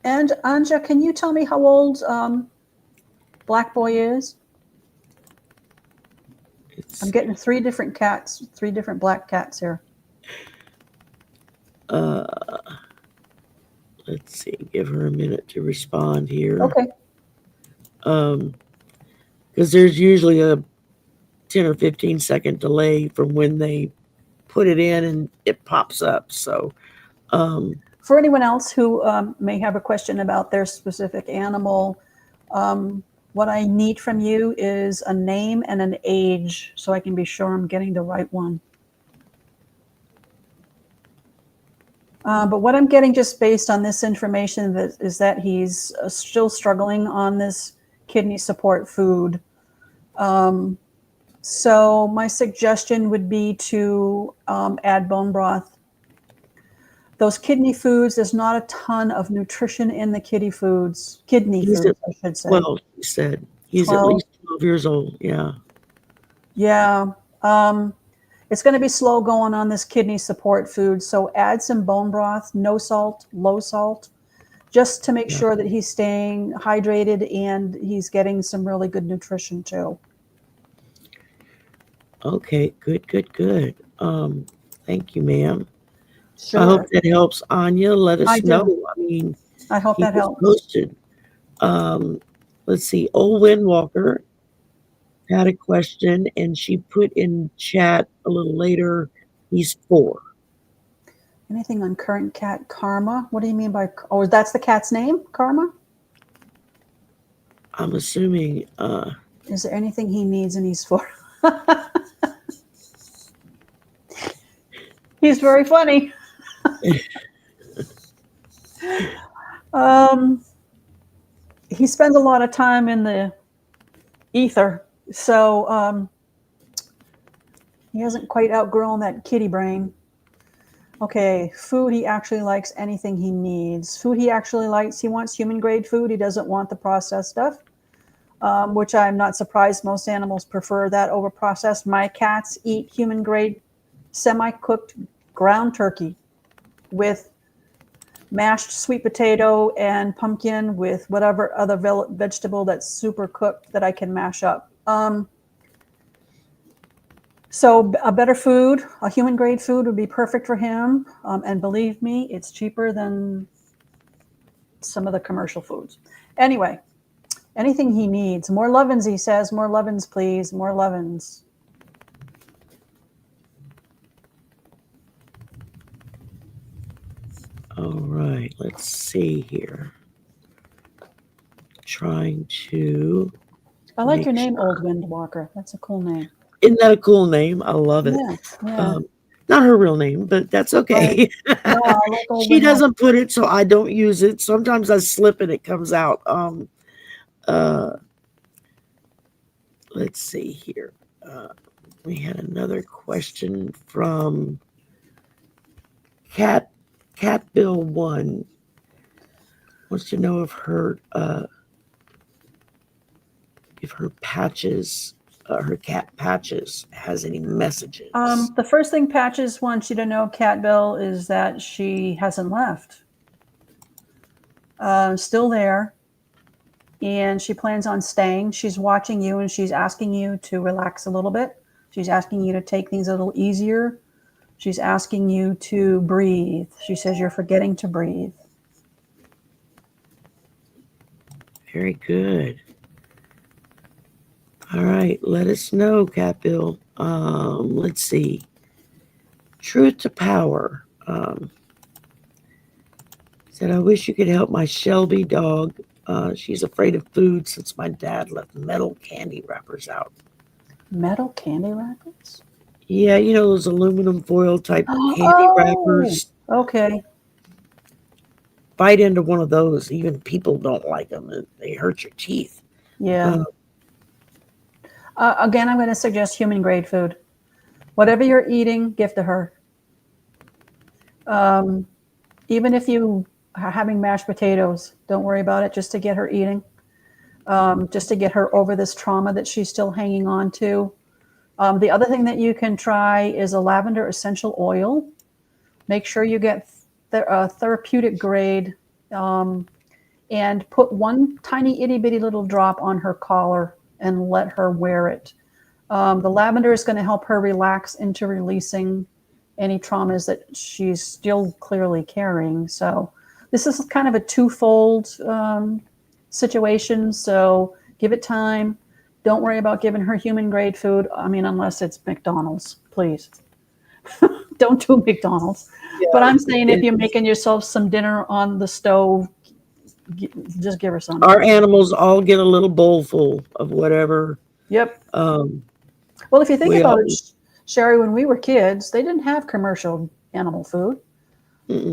And Anja, can you tell me how old Black Boy is? I'm getting 3 different cats, 3 different black cats here. let's see, give her a minute to respond here. Okay. Because there's usually a 10 or 15-second delay from when they put it in and it pops up. So, for anyone else who may have a question about their specific animal, what I need from you is a name and an age so I can be sure I'm getting the right one. But what I'm getting just based on this information is that he's still struggling on this kidney support food. So my suggestion would be to add bone broth. Those kidney foods, there's not a ton of nutrition in the kidney foods, I should say. 12, he said. He's 12. At least 12 years old. Yeah. Yeah. It's going to be slow going on this kidney support food. So add some bone broth, no salt, low salt, just to make sure that he's staying hydrated and he's getting some really good nutrition too. Okay, good. Thank you, ma'am. Sure. I hope that helps, Anya. Let us know. I mean, I hope that helps. Posted. Let's see. Old Windwalker had a question, and she put in chat a little later. He's 4. Anything on current cat Karma? What do you mean by? Oh, that's the cat's name, Karma? I'm assuming. Is there anything he needs and he's 4? He's very funny. He spends a lot of time in the ether, so he hasn't quite outgrown that kitty brain. Okay, food he actually likes, anything he needs. Food he actually likes, he wants human grade food. He doesn't want the processed stuff, which I'm not surprised. Most animals prefer that over processed. My cats eat human grade semi-cooked ground turkey with mashed sweet potato and pumpkin with whatever other vegetable that's super cooked that I can mash up. So a better food, a human grade food would be perfect for him. And believe me, it's cheaper than some of the commercial foods. Anyway, anything he needs. More lovin's, he says. More lovin's, please. More lovin's. All right, let's see here. Trying to. I like your name, Old Windwalker. That's a cool name. Isn't that a cool name? I love it. Yeah. Not her real name, but that's okay. Right. No, I like she doesn't put it, so I don't use it. Sometimes I slip and it comes out. Let's see here. We had another question from Cat Bill 1. Wants to know if her patches, her cat Patches, has any messages. The first thing Patches wants you to know, Cat Bill, is that she hasn't left. Still there, and she plans on staying. She's watching you, and she's asking you to relax a little bit. She's asking you to take things a little easier. She's asking you to breathe. She says you're forgetting to breathe. Very good. All right, let us know, Cat Bill. Let's see. Truth to Power. Said, I wish you could help my Shelby dog. She's afraid of food since my dad left metal candy wrappers out. Metal candy wrappers? Yeah, you know those aluminum foil type candy wrappers. Okay. Bite into one of those. Even people don't like them. They hurt your teeth. Yeah. Again, I'm going to suggest human grade food. Whatever you're eating, give to her. Even if you are having mashed potatoes, don't worry about it, just to get her eating. Just to get her over this trauma that she's still hanging on to. The other thing that you can try is a lavender essential oil. Make sure you get therapeutic grade and put one tiny itty bitty little drop on her collar and let her wear it. The lavender is going to help her relax into releasing any traumas that she's still clearly carrying. So this is kind of a twofold situation. So give it time. Don't worry about giving her human grade food. I mean, unless it's McDonald's, please. Don't do McDonald's. Yeah. But I'm saying if you're making yourself some dinner on the stove, just give her some. Our animals all get a little bowl full of whatever. Yep. Um, Well, if you think about it, Sherry, when we were kids, they didn't have commercial animal food.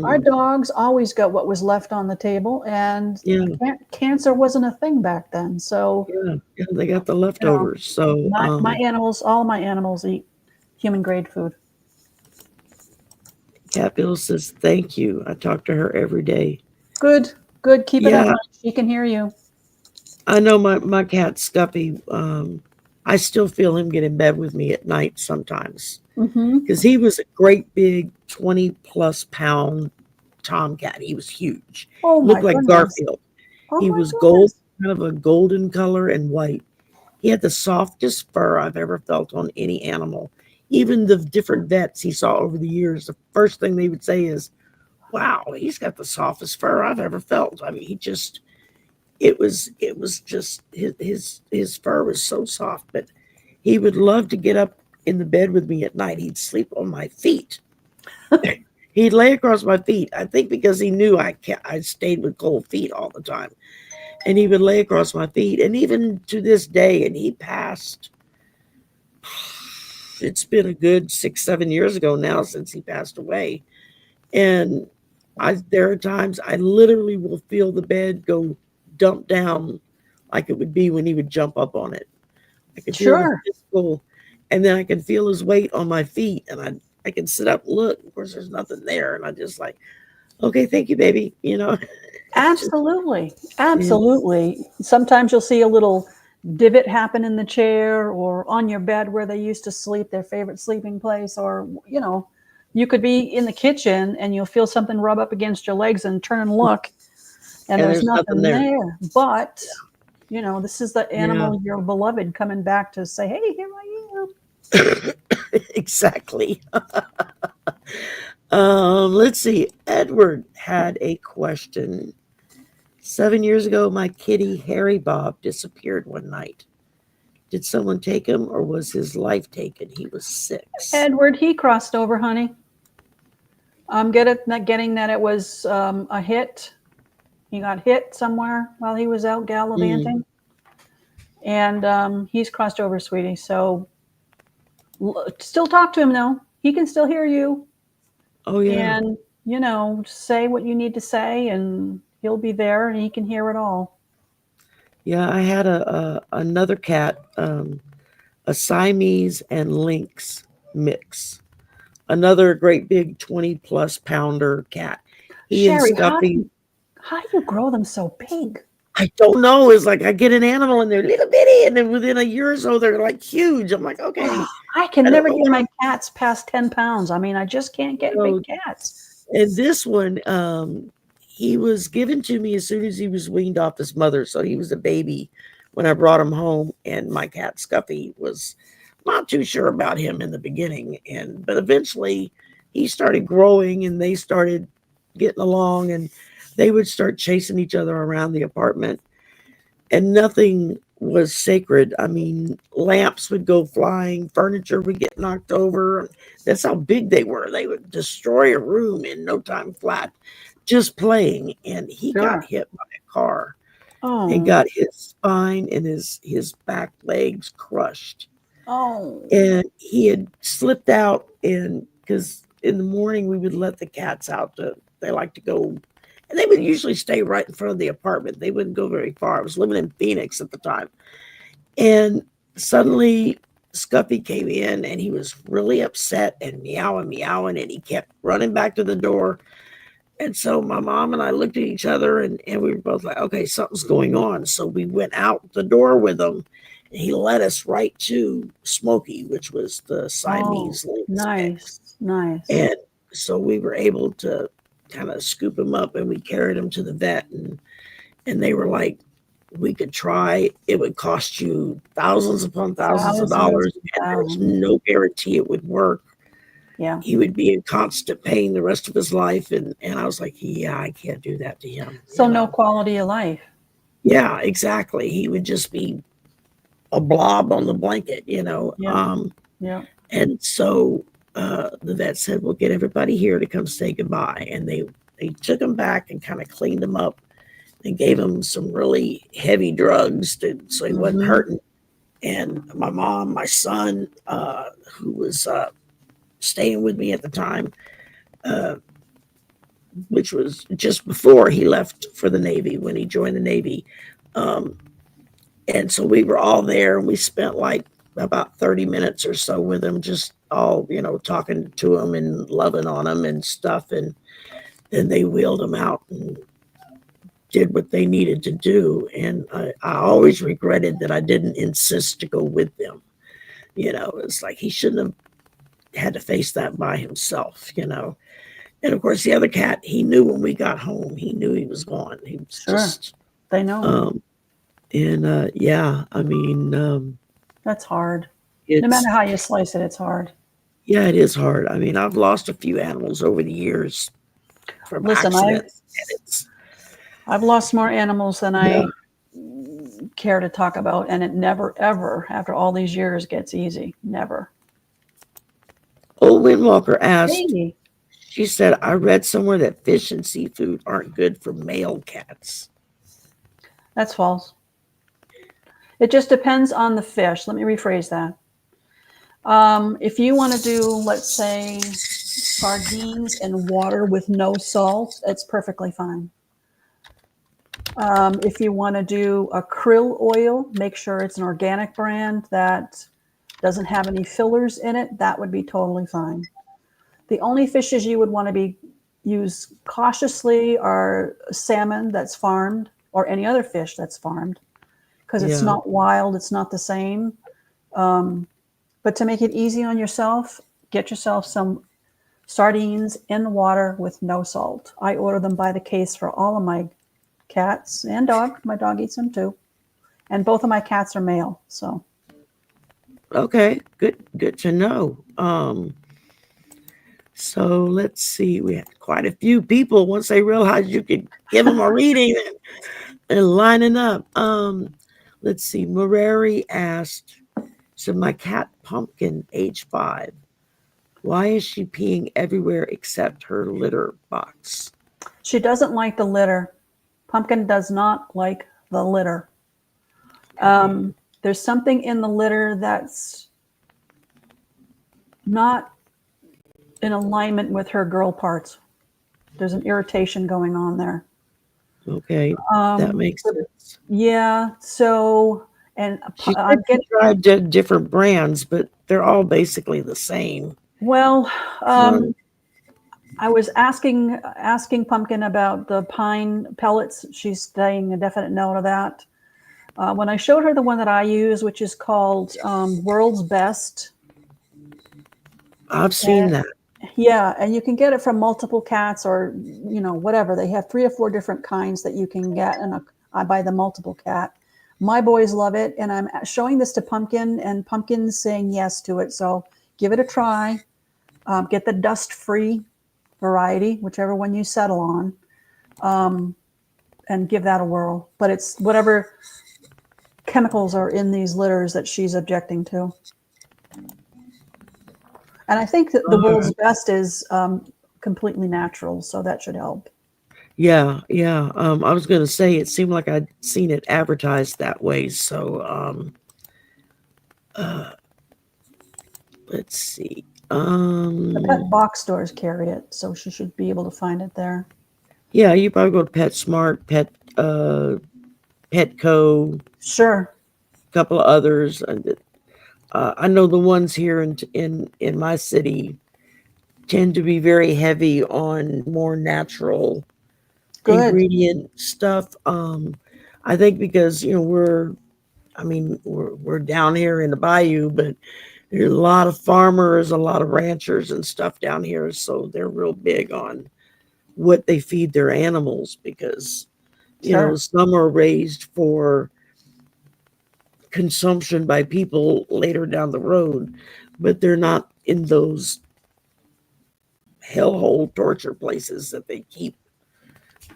Our dogs always got what was left on the table, and cancer wasn't a thing back then. So yeah, they got the leftovers. So my animals, all my animals eat human grade food. Cat Bill says, thank you. I talk to her every day. Good. Keep it up. She can hear you. I know my cat Scuffy, I still feel him get in bed with me at night sometimes. Because he was a great big 20+ pound tomcat. He was huge. Oh, looked like Garfield. Oh, he was gold, kind of a golden color and white. He had the softest fur I've ever felt on any animal. Even the different vets he saw over the years, the first thing they would say is, wow, he's got the softest fur I've ever felt. I mean, it was just his fur was so soft, but he would love to get up in the bed with me at night. He'd sleep on my feet. He'd lay across my feet. I think because he knew I stayed with cold feet all the time. And he would lay across my feet. And even to this day, and he passed, it's been a good 6-7 years ago now since he passed away. And there are times I literally will feel the bed go dump down like it would be when he would jump up on it. I could feel the physical, and then I can feel his weight on my feet, and I can sit up and look. Of course, there's nothing there, and I just like, okay, thank you, baby. You know. Absolutely. Sometimes you'll see a little divot happen in the chair or on your bed where they used to sleep, their favorite sleeping place, or you could be in the kitchen and you'll feel something rub up against your legs and turn and look, and there's nothing there. But this is the animal, your beloved, coming back to say, hey, here I am. Exactly. Let's see. Edward had a question. 7 years ago, my kitty Harry Bob disappeared one night. Did someone take him, or was his life taken? He was 6. Edward, he crossed over, honey. I'm getting that it was a hit. He got hit somewhere while he was out gallivanting. And he's crossed over, sweetie. So still talk to him, though. He can still hear you. Oh, yeah. And, say what you need to say, and he'll be there, and he can hear it all. Yeah, I had another cat, a Siamese and Lynx mix. Another great big 20+ pounder cat. Sherry, how do you grow them so big? I don't know. It's like I get an animal and they're little bitty, and then within a year or so they're like huge. I'm like, okay. I can never get my cats past 10 pounds. I mean, I just can't get big cats. And this one, he was given to me as soon as he was weaned off his mother. So he was a baby when I brought him home, and my cat Scuffy was not too sure about him in the beginning. But eventually he started growing and they started getting along, and they would start chasing each other around the apartment, and nothing was sacred. I mean, lamps would go flying, furniture would get knocked over. That's how big they were. They would destroy a room in no time flat, just playing. And he got hit by a car and got his spine and his back legs crushed. And he had slipped out, and because in the morning we would let the cats out. They like to go, and they would usually stay right in front of the apartment. They wouldn't go very far. I was living in Phoenix at the time. And suddenly Scuffy came in, and he was really upset and meowing, and he kept running back to the door. And so my mom and I looked at each other, and we were both like, okay, something's going on. So we went out the door with him, and he led us right to Smokey, which was the Siamese Lynx. Nice. And so we were able to kind of scoop him up, and we carried him to the vet, and they were like, we could try. It would cost you thousands upon thousands of dollars. And there's no guarantee it would work. Yeah. he would be in constant pain the rest of his life. And I was like, yeah, I can't do that to him. So no quality of life. Yeah, exactly. He would just be a blob on the blanket, Yeah. Yeah. And so the vet said, we'll get everybody here to come say goodbye. And they took him back and kind of cleaned him up and gave him some really heavy drugs so he wasn't hurting. And my mom, my son, who was staying with me at the time, which was just before he left for the Navy, when he joined the Navy. And so we were all there, and we spent like about 30 minutes or so with him, just all, talking to him and loving on him and stuff. And then they wheeled him out and did what they needed to do. And I always regretted that I didn't insist to go with them. It's like he shouldn't have had to face that by himself, And of course, the other cat, he knew when we got home, he knew he was gone. He was just, they know. Yeah, I mean, that's hard. No matter how you slice it, it's hard. Yeah, it is hard. I mean, I've lost a few animals over the years from accidents. I've lost more animals than I care to talk about, and it never, ever, after all these years, gets easy. Never. Old Windwalker asked, she said, I read somewhere that fish and seafood aren't good for male cats. That's false. It just depends on the fish. Let me rephrase that. If you want to do, let's say, sardines in water with no salt, it's perfectly fine. If you want to do a krill oil, make sure it's an organic brand that doesn't have any fillers in it. That would be totally fine. The only fishes you would want to use cautiously are salmon that's farmed, or any other fish that's farmed, because it's not wild. It's not the same. But to make it easy on yourself, get yourself some sardines in the water with no salt. I order them by the case for all of my cats and dog. My dog eats them too. And both of my cats are male, so. Okay, good to know. So let's see. We had quite a few people once they realized you could give them a reading and lining up. Let's see. Mareri asked, so my cat Pumpkin, age 5, why is she peeing everywhere except her litter box? She doesn't like the litter. Pumpkin does not like the litter. There's something in the litter that's not in alignment with her girl parts. There's an irritation going on there. Okay, that makes sense. Yeah, so, and I'm getting tried different brands, but they're all basically the same. Well, I was asking Pumpkin about the pine pellets. She's saying a definite no to that. When I showed her the one that I use, which is called World's Best. I've seen that. Yeah, and you can get it from multiple cats, or whatever. They have 3 or 4 different kinds that you can get, and I buy the multiple cat. My boys love it, and I'm showing this to Pumpkin, and Pumpkin's saying yes to it. So give it a try. Get the dust-free variety, whichever one you settle on, and give that a whirl. But it's whatever chemicals are in these litters that she's objecting to. And I think that the World's Best is completely natural, so that should help. Yeah. I was going to say, it seemed like I'd seen it advertised that way. So let's see. The pet box stores carry it, so she should be able to find it there. Yeah, you probably go to PetSmart, Petco. Sure. A couple of others. I know the ones here in my city tend to be very heavy on more natural ingredient stuff. I think because we're down here in the bayou, but there's a lot of farmers, a lot of ranchers and stuff down here, so they're real big on what they feed their animals, because some are raised for consumption by people later down the road, but they're not in those hellhole torture places that they keep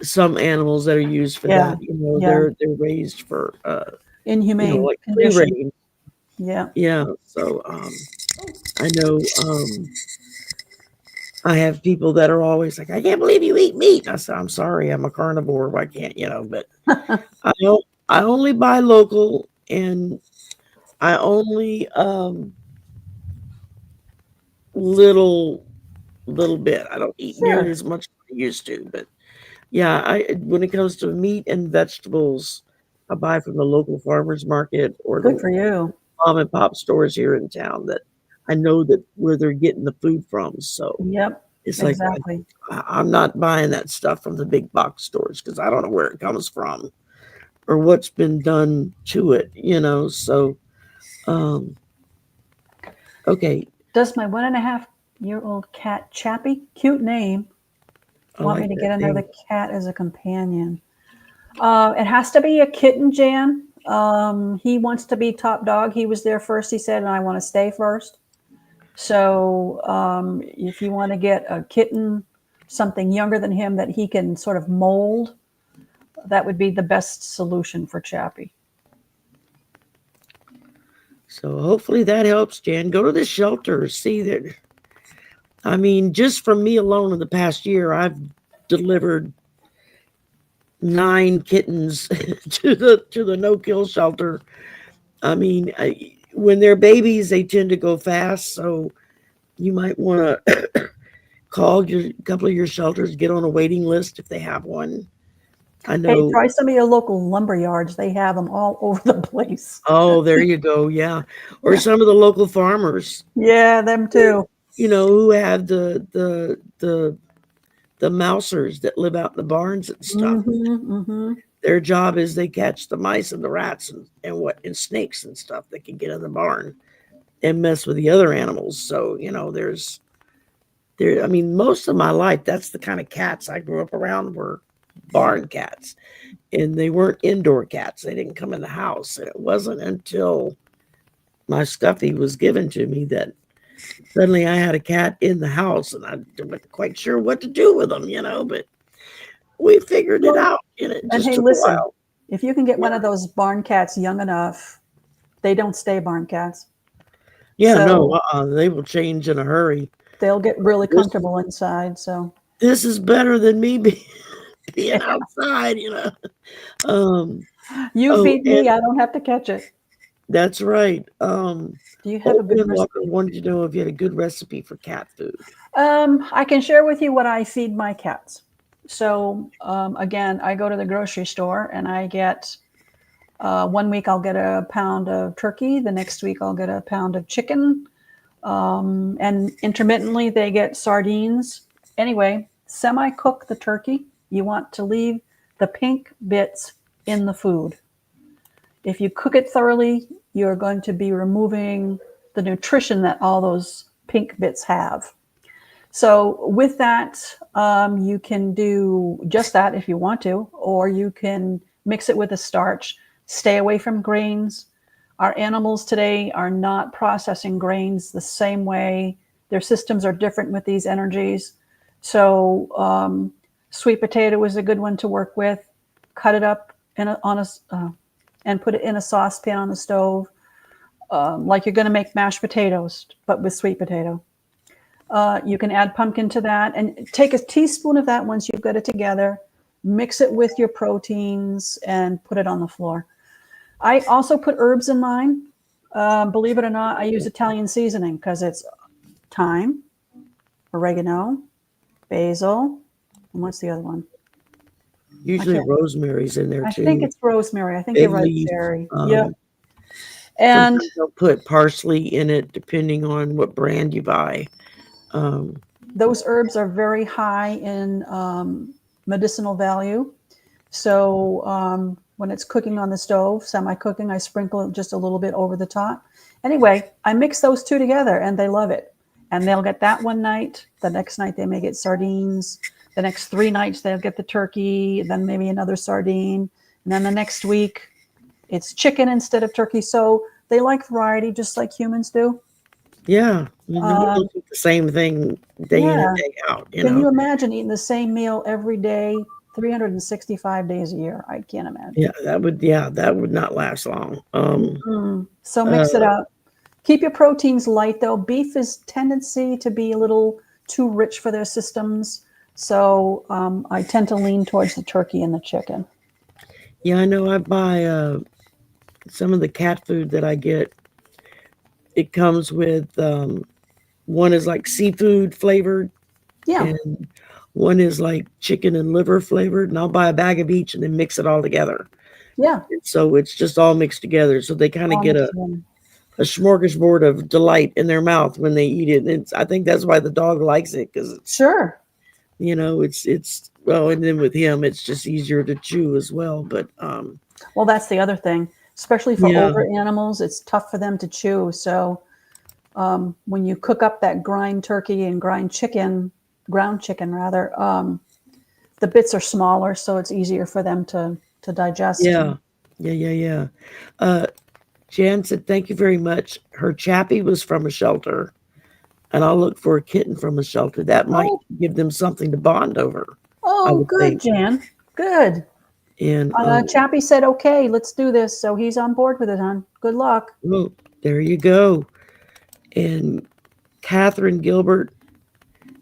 some animals that are used for Yeah. that. You know, Yeah. they're raised for Inhumane like free condition. range. Yeah. Yeah. So I know I have people that are always like, I can't believe you eat meat. I said, I'm sorry, I'm a carnivore. Why can't but I don't I only buy local, and I only little bit. I don't eat nearly Sure. as much as I used to, but yeah, I when it comes to meat and vegetables, I buy from the local farmers market or Good the for you. mom and pop stores here in town that I know that where they're getting the food from. So Yep. it's like Exactly. I'm not buying that stuff from the big box stores because I don't know where it comes from or what's been done to it, So, um, okay, Does my 1.5-year-old cat Chappie, cute name, I want me like to that get another name. cat as a companion? It has to be a kitten, Jan. He wants to be top dog. He was there first, he said, and I want to stay first. So if you want to get a kitten, something younger than him that he can sort of mold, that would be the best solution for Chappie. So hopefully that helps, Jan. Go to the shelter. See that. I mean, just from me alone in the past year, I've delivered 9 kittens to the no-kill shelter. I mean, when they're babies, they tend to go fast, so you might want to call a couple of your shelters, get on a waiting list if they have one. I Hey, know. try some of your local lumber yards. They have them all over the place. Oh, there you go. Yeah, or some of the local farmers, Yeah, them too. who have the mousers that live out in the barns and stuff. Mm-hmm, mm-hmm. Their job is they catch the mice and the rats and snakes and stuff that can get in the barn and mess with the other animals. So, I mean, most of my life, that's the kind of cats I grew up around were barn cats. And they weren't indoor cats. They didn't come in the house. And it wasn't until my Scuffy was given to me that suddenly I had a cat in the house and I wasn't quite sure what to do with them, but we figured it Well, out, and it and just hey, took a listen, while. if you can get one Yeah. of those barn cats young enough, they don't stay barn cats. Yeah, no, So they will change in a hurry. they'll get really This comfortable inside. So this is better than me being outside. Um, you oh, feed and me, I don't have to catch it. that's right. Do you have a Old good Man Walker recipe? wanted to know if you had a good recipe for cat food. I can share with you what I feed my cats. So again, I go to the grocery store and I get 1 week I'll get a pound of turkey. The next week I'll get a pound of chicken. And intermittently they get sardines. Anyway, semi-cook the turkey. You want to leave the pink bits in the food. If you cook it thoroughly, you're going to be removing the nutrition that all those pink bits have. So with that, you can do just that if you want to, or you can mix it with a starch. Stay away from grains. Our animals today are not processing grains the same way. Their systems are different with these energies. So sweet potato is a good one to work with. Cut it up and put it in a saucepan on the stove, like you're going to make mashed potatoes, but with sweet potato. You can add pumpkin to that and take a teaspoon of that once you've got it together, mix it with your proteins and put it on the floor. I also put herbs in mine. Believe it or not, I use Italian seasoning because it's thyme, oregano, basil, and what's the other one? Usually rosemary's in there I think too. it's rosemary. I think Bay you're right, leaf. Sherry. Yep. And Sometimes they'll put parsley in it, depending on what brand you buy. those herbs are very high in medicinal value. So when it's cooking on the stove, semi-cooking, I sprinkle just a little bit over the top. Anyway, I mix those two together and they love it. And they'll get that one night. The next night they may get sardines. The next 3 nights they'll get the turkey, then maybe another sardine. And then the next week it's chicken instead of turkey. So they like variety just like humans do. Yeah. Who Um, looks at the same thing day in and yeah. day out, you Can know? you imagine eating the same meal every day, 365 days a year? I can't imagine. Yeah, that would not last long. So Uh, mix it up. Keep your proteins light, though. Beef is tendency to be a little too rich for their systems. So I tend to lean towards the turkey and the chicken. yeah, I know I buy some of the cat food that I get. It comes with one is like seafood flavored Yeah, and one is like chicken and liver flavored, and I'll buy a bag of each and then mix it all together. yeah. And so it's just all mixed together. So they kind of All get mixed in. a smorgasbord of delight in their mouth when they eat it. And I think that's why the dog likes it, because it's, Sure. you know, it's well, and then with him, it's just easier to chew as well. But Well, that's the other thing. Especially for yeah, older animals, it's tough for them to chew. So when you cook up that grind turkey and grind chicken, ground chicken rather, the bits are smaller, so it's easier for them to digest. yeah, yeah. Uh, Jan said, "Thank you very much." Her chappie was from a shelter, and I'll look for a kitten from a shelter. That might Oh, give them something to bond over, I oh, would good, think. Jan. Good. And Chappie said, "Okay, let's do this." So he's on board with it, hon. Good luck. well, there you go. And Catherine Gilbert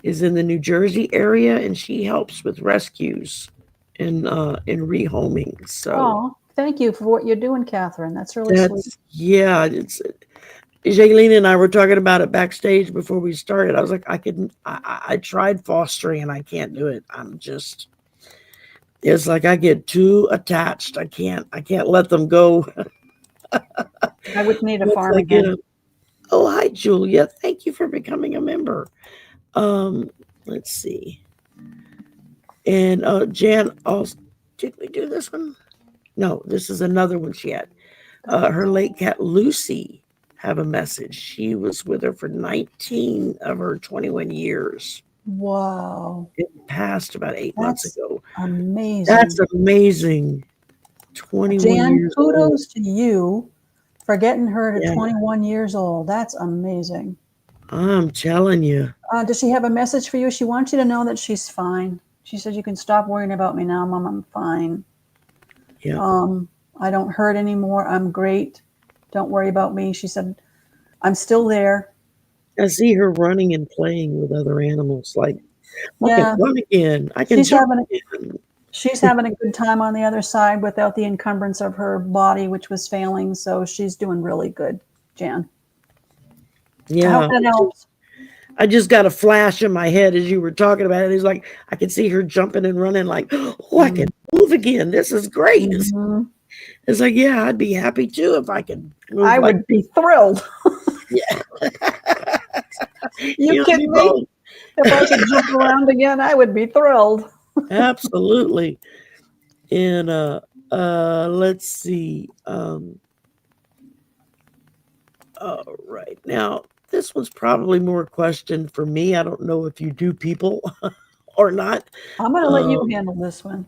is in the New Jersey area, and she helps with rescues and in rehoming. So Oh, thank you for what you're doing, Catherine. That's really sweet. that's yeah. It's Jailene and I were talking about it backstage before we started. I was like, I couldn't. I tried fostering and I can't do it. I'm just. It's like I get too attached. I can't let them go. I would need a Once farm I get again. them. Oh, hi, Julia. Thank you for becoming a member. Um, let's see. And Jan, also, did we do this one? No, this is another one she had. Her late cat Lucy have a message. She was with her for 19 of her 21 years. Wow, It passed about 8 months that's ago. That's amazing. amazing. 21 Jan, years old. kudos to you for getting her to Yeah, 21 years old. That's amazing. I'm telling you. Does she have a message for you? She wants you to know that she's fine. She says, "You can stop worrying about me now, Mom. I'm fine. Yeah. I don't hurt anymore. I'm great. Don't worry about me." She said, "I'm still there." I see her running and playing with other animals. Like, I can Yeah, run again. I can she's jump having again. she's having a good time on the other side without the encumbrance of her body, which was failing. So she's doing really good, Jan. I hope Yeah. that helps. I just got a flash in my head as you were talking about it. It's like I could see her jumping and running, like, oh, I can move again. This is great. Mhm. It's like, yeah, I'd be happy too if I could move I like, would be thrilled. yeah. You You and me kidding me? both. If I could jump around again, I would be thrilled. Absolutely. And let's see. All right. Now, this one's probably more a question for me. I don't know if you do people or not. I'm going to let you Um, handle this one.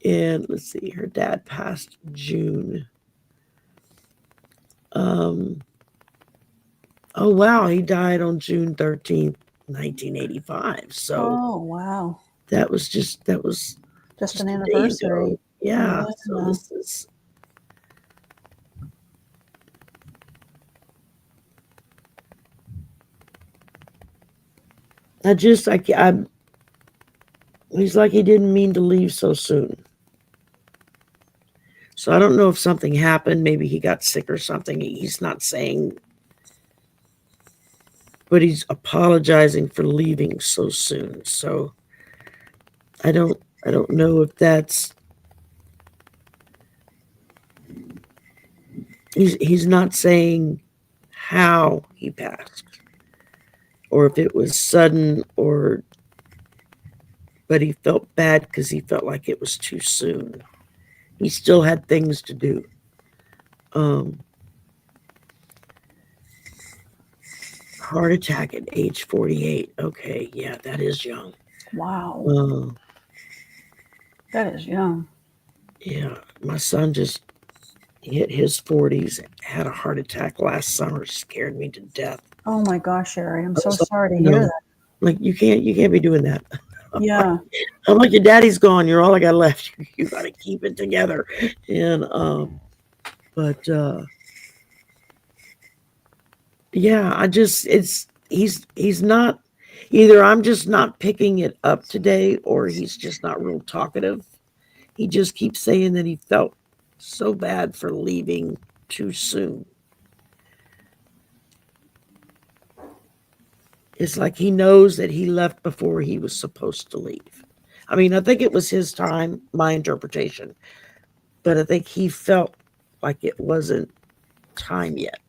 and let's see, her dad passed June. Um, oh wow, he died on June 13th, 1985. So Oh, wow. that was Just just an a day anniversary. ago. Yeah. Yeah. So this is I he's like he didn't mean to leave so soon. So I don't know if something happened. Maybe he got sick or something. He's not saying, but he's apologizing for leaving so soon. So I don't know if that's he's not saying how he passed or if it was sudden or but he felt bad because he felt like it was too soon. He still had things to do. Um, heart attack at age 48. Okay, yeah, that is young. Wow. That is young. Yeah, my son just hit his 40s, had a heart attack last summer, scared me to death. Oh my gosh, Sherry, I'm so So, sorry to you hear know, that. like you can't be doing that. Yeah. I'm like, your daddy's gone. You're all I got left. You got to keep it together. And but yeah, he's not, either I'm just not picking it up today, or he's just not real talkative. He just keeps saying that he felt so bad for leaving too soon. It's like he knows that he left before he was supposed to leave. I mean, I think it was his time, my interpretation, but I think he felt like it wasn't time yet.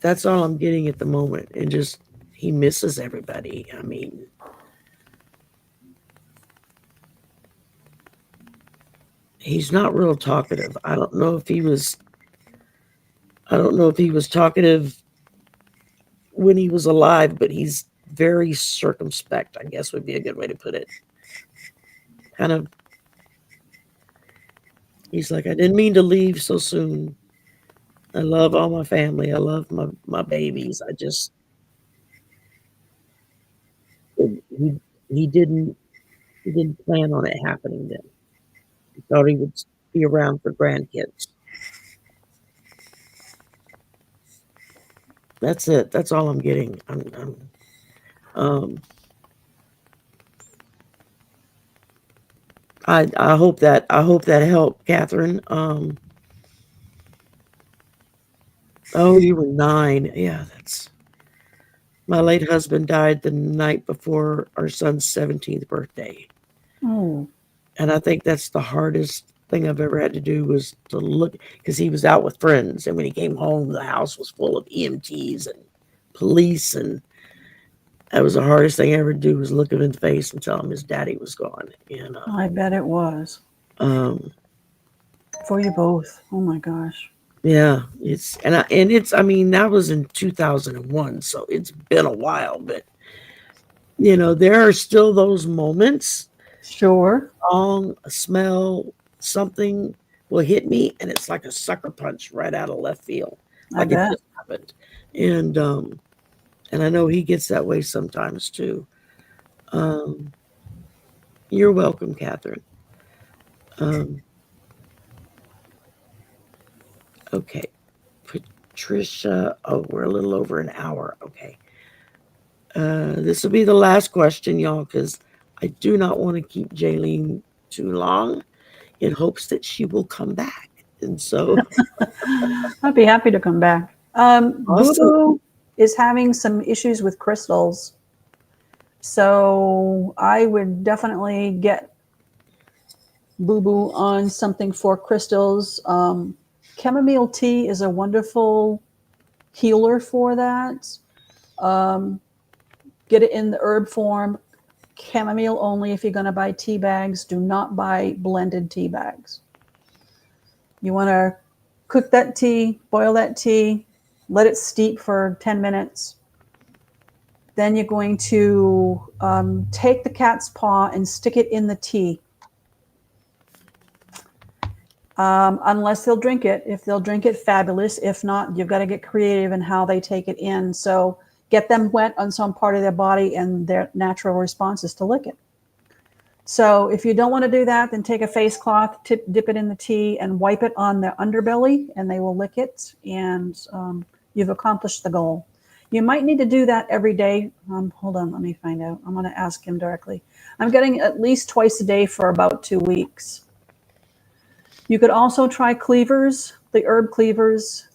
That's all I'm getting at the moment. And just, he misses everybody. I mean, he's not real talkative. I don't know if he was talkative when he was alive, but he's very circumspect, I guess would be a good way to put it. Kind of, he's like, I didn't mean to leave so soon. I love all my family. I love my babies. I just, he didn't plan on it happening then. He thought he would be around for grandkids. That's it. That's all I'm getting. I hope that helped, Catherine. Oh, you were 9. Yeah, that's, my late husband died the night before our son's 17th birthday. Oh. And I think that's the hardest thing I've ever had to do, was to look, because he was out with friends, and when he came home, the house was full of EMTs and police, and that was the hardest thing I ever do, was look him in the face and tell him his daddy was gone. And I bet it was. For you both. Oh my gosh. Yeah, I mean, that was in 2001, so it's been a while, but there are still those moments. Sure. A smell, something will hit me, and it's like a sucker punch right out of left field, like it just happened. And I know he gets that way sometimes too. You're welcome, Catherine. Okay, Patricia. Oh, we're a little over an hour. Okay. This will be the last question, y'all, because I do not want to keep Jailene too long, in hopes that she will come back. And so I'd be happy to come back. Awesome. Boo Boo is having some issues with crystals. So I would definitely get Boo Boo on something for crystals. Chamomile tea is a wonderful healer for that. Get it in the herb form. Chamomile only if you're going to buy tea bags. Do not buy blended tea bags. You want to cook that tea, boil that tea, let it steep for 10 minutes. Then you're going to take the cat's paw and stick it in the tea. Unless they'll drink it. If they'll drink it, fabulous. If not, you've got to get creative in how they take it in. So get them wet on some part of their body, and their natural response is to lick it. So if you don't want to do that, then take a face cloth, dip it in the tea, and wipe it on their underbelly, and they will lick it, and you've accomplished the goal. You might need to do that every day. Hold on, let me find out. I'm going to ask him directly. I'm getting at least twice a day for about 2 weeks. You could also try cleavers, the herb cleaves,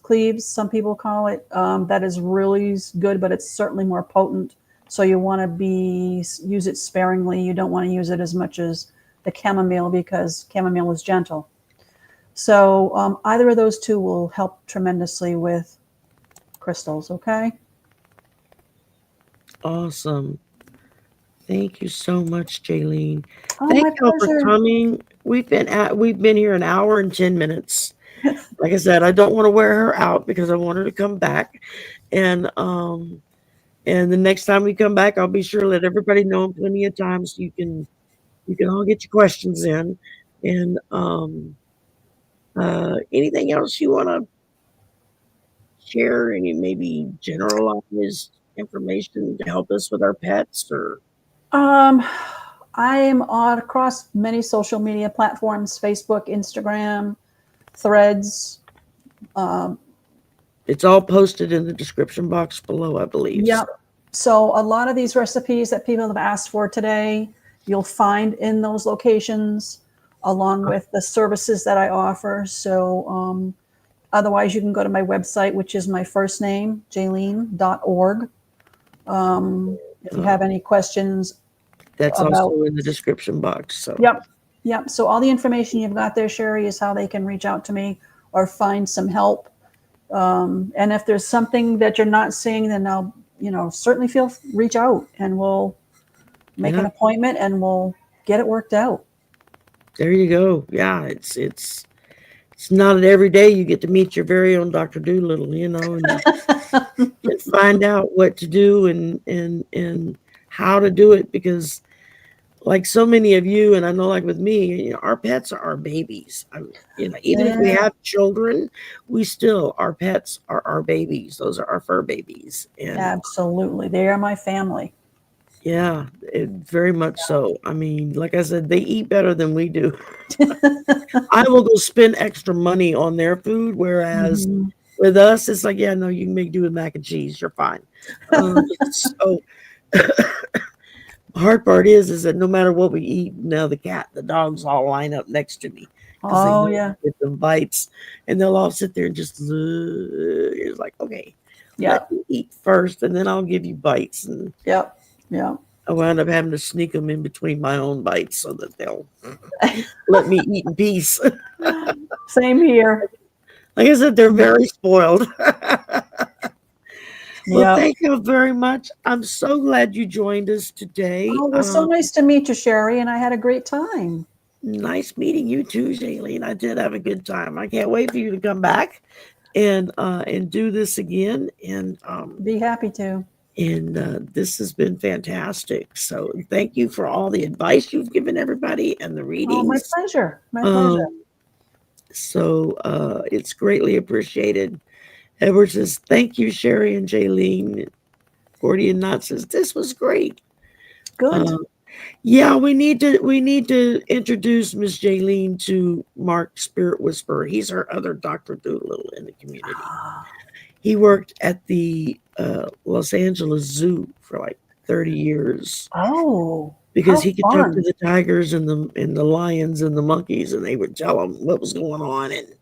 some people call it. That is really good, but it's certainly more potent. So you want to use it sparingly. You don't want to use it as much as the chamomile, because chamomile is gentle. So either of those two will help tremendously with crystals, okay? Awesome. Thank you so much, Jailene. Oh, Thank you pleasure. for coming. We've been here 1 hour and 10 minutes. Like I said, I don't want to wear her out, because I want her to come back. And the next time we come back, I'll be sure to let everybody know plenty of times, so you can all get your questions in. And anything else you want to share? Any maybe generalized information to help us with our pets? Or I am on across many social media platforms: Facebook, Instagram, Threads. Um, it's all posted in the description box below, I believe. Yep. So a lot of these recipes that people have asked for today, you'll find in those locations, along with the services that I offer. So otherwise, you can go to my website, which is my first name, Jailene.org. If you have any questions That's about, also in the description box. So Yep. So all the information you've got there, Sherry, is how they can reach out to me or find some help. And if there's something that you're not seeing, then I'll, certainly reach out and we'll make an appointment and we'll get it worked out. There you go. Yeah, it's not every day you get to meet your very own Dr. Doolittle, and find out what to do and how to do it, because like so many of you, and I know like with me, our pets are our babies. Even if we have children, our pets are our babies. Those are our fur babies. And absolutely. They are my family. Yeah, very much so. I mean, like I said, they eat better than we do. I will go spend extra money on their food, whereas with us, it's like, yeah, no, you can make do with mac and cheese. You're fine. So hard part is that no matter what we eat, now the dogs all line up next to me. Oh, yeah. Get them bites, and they'll all sit there and just it's like, okay, let me eat first, and then I'll give you bites. And yeah. I wound up having to sneak them in between my own bites so that they'll let me eat in peace. Same here. Like I said, they're very spoiled. Well, thank you very much. I'm so glad you joined us today. Oh, it was so nice to meet you, Sherry, and I had a great time. Nice meeting you too, Jailene. I did have a good time. I can't wait for you to come back and do this again. And be happy to. And this has been fantastic. So thank you for all the advice you've given everybody and the readings. Oh, my pleasure. My pleasure. So it's greatly appreciated. Edward says, thank you, Sherry and Jailene. Gordian Knot says, this was great. Good. Yeah, we need to introduce Miss Jailene to Mark Spirit Whisperer. He's our other Dr. Doolittle in the community. He worked at the Los Angeles Zoo for like 30 years. Oh, because he could talk to the tigers and the lions and the monkeys, and they would tell him what was going on. And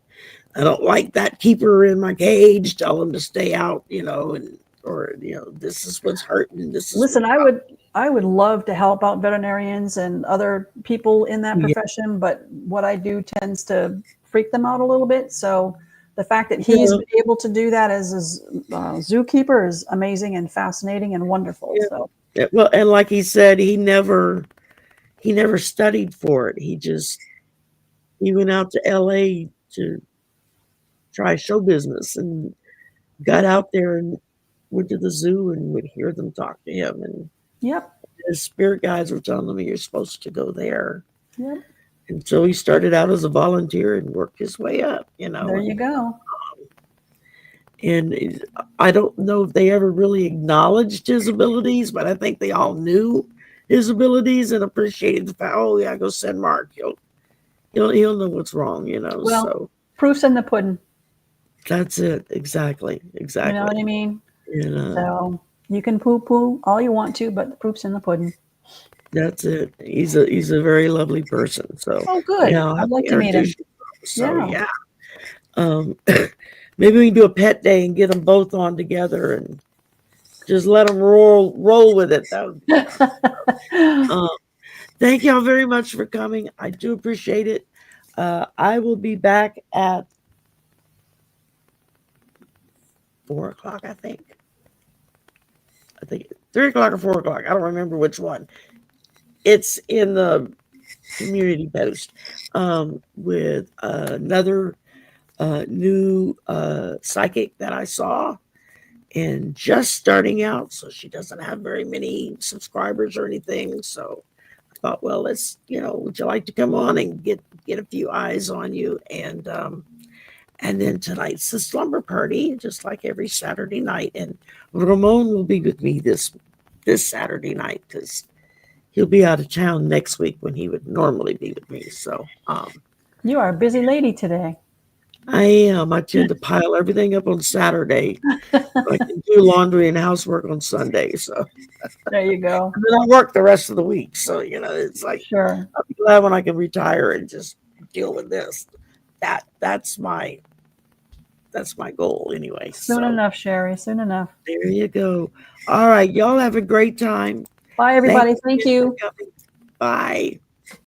I don't like that. Keep her in my cage. Tell him to stay out. This is what's hurting. Listen, I would love to help out veterinarians and other people in that profession, but what I do tends to freak them out a little bit. So the fact that he's able to do that as a zookeeper is amazing and fascinating and wonderful. Yeah. So. Well, and like he said, he never studied for it. He went out to LA to try show business and got out there and went to the zoo and would hear them talk to him. And his spirit guides were telling him, you're supposed to go there. Yep. And so he started out as a volunteer and worked his way up, There you go. And I don't know if they ever really acknowledged his abilities, but I think they all knew his abilities and appreciated the fact, oh yeah, go send Mark. He'll know what's wrong, Well, so proof's in the pudding. That's it. Exactly. You know what I mean? And, so you can poo-poo all you want to, but the proof's in the pudding. That's it. He's a very lovely person. So good. Yeah, I'd like to meet him. So maybe we can do a pet day and get them both on together and just let them roll with it. Thank y'all very much for coming. I do appreciate it. I will be back at 4 o'clock, I think 3 o'clock or 4 o'clock. I don't remember which one. It's in the community post with another new psychic that I saw and just starting out. So she doesn't have very many subscribers or anything. So I thought, well, let's, would you like to come on and get get a few eyes on you. And then tonight's the slumber party, just like every Saturday night. And Ramon will be with me this Saturday night because he'll be out of town next week when he would normally be with me. So You are a busy lady today. I am. I tend to pile everything up on Saturday. I can do laundry and housework on Sunday. So There you go. and then I work the rest of the week. So, it's like Sure. I'll be glad when I can retire and just deal with this. That's my goal anyway. Soon enough, Sherry. Soon enough. There you go. All right. Y'all have a great time. Bye, everybody. Thank you. For coming. Bye.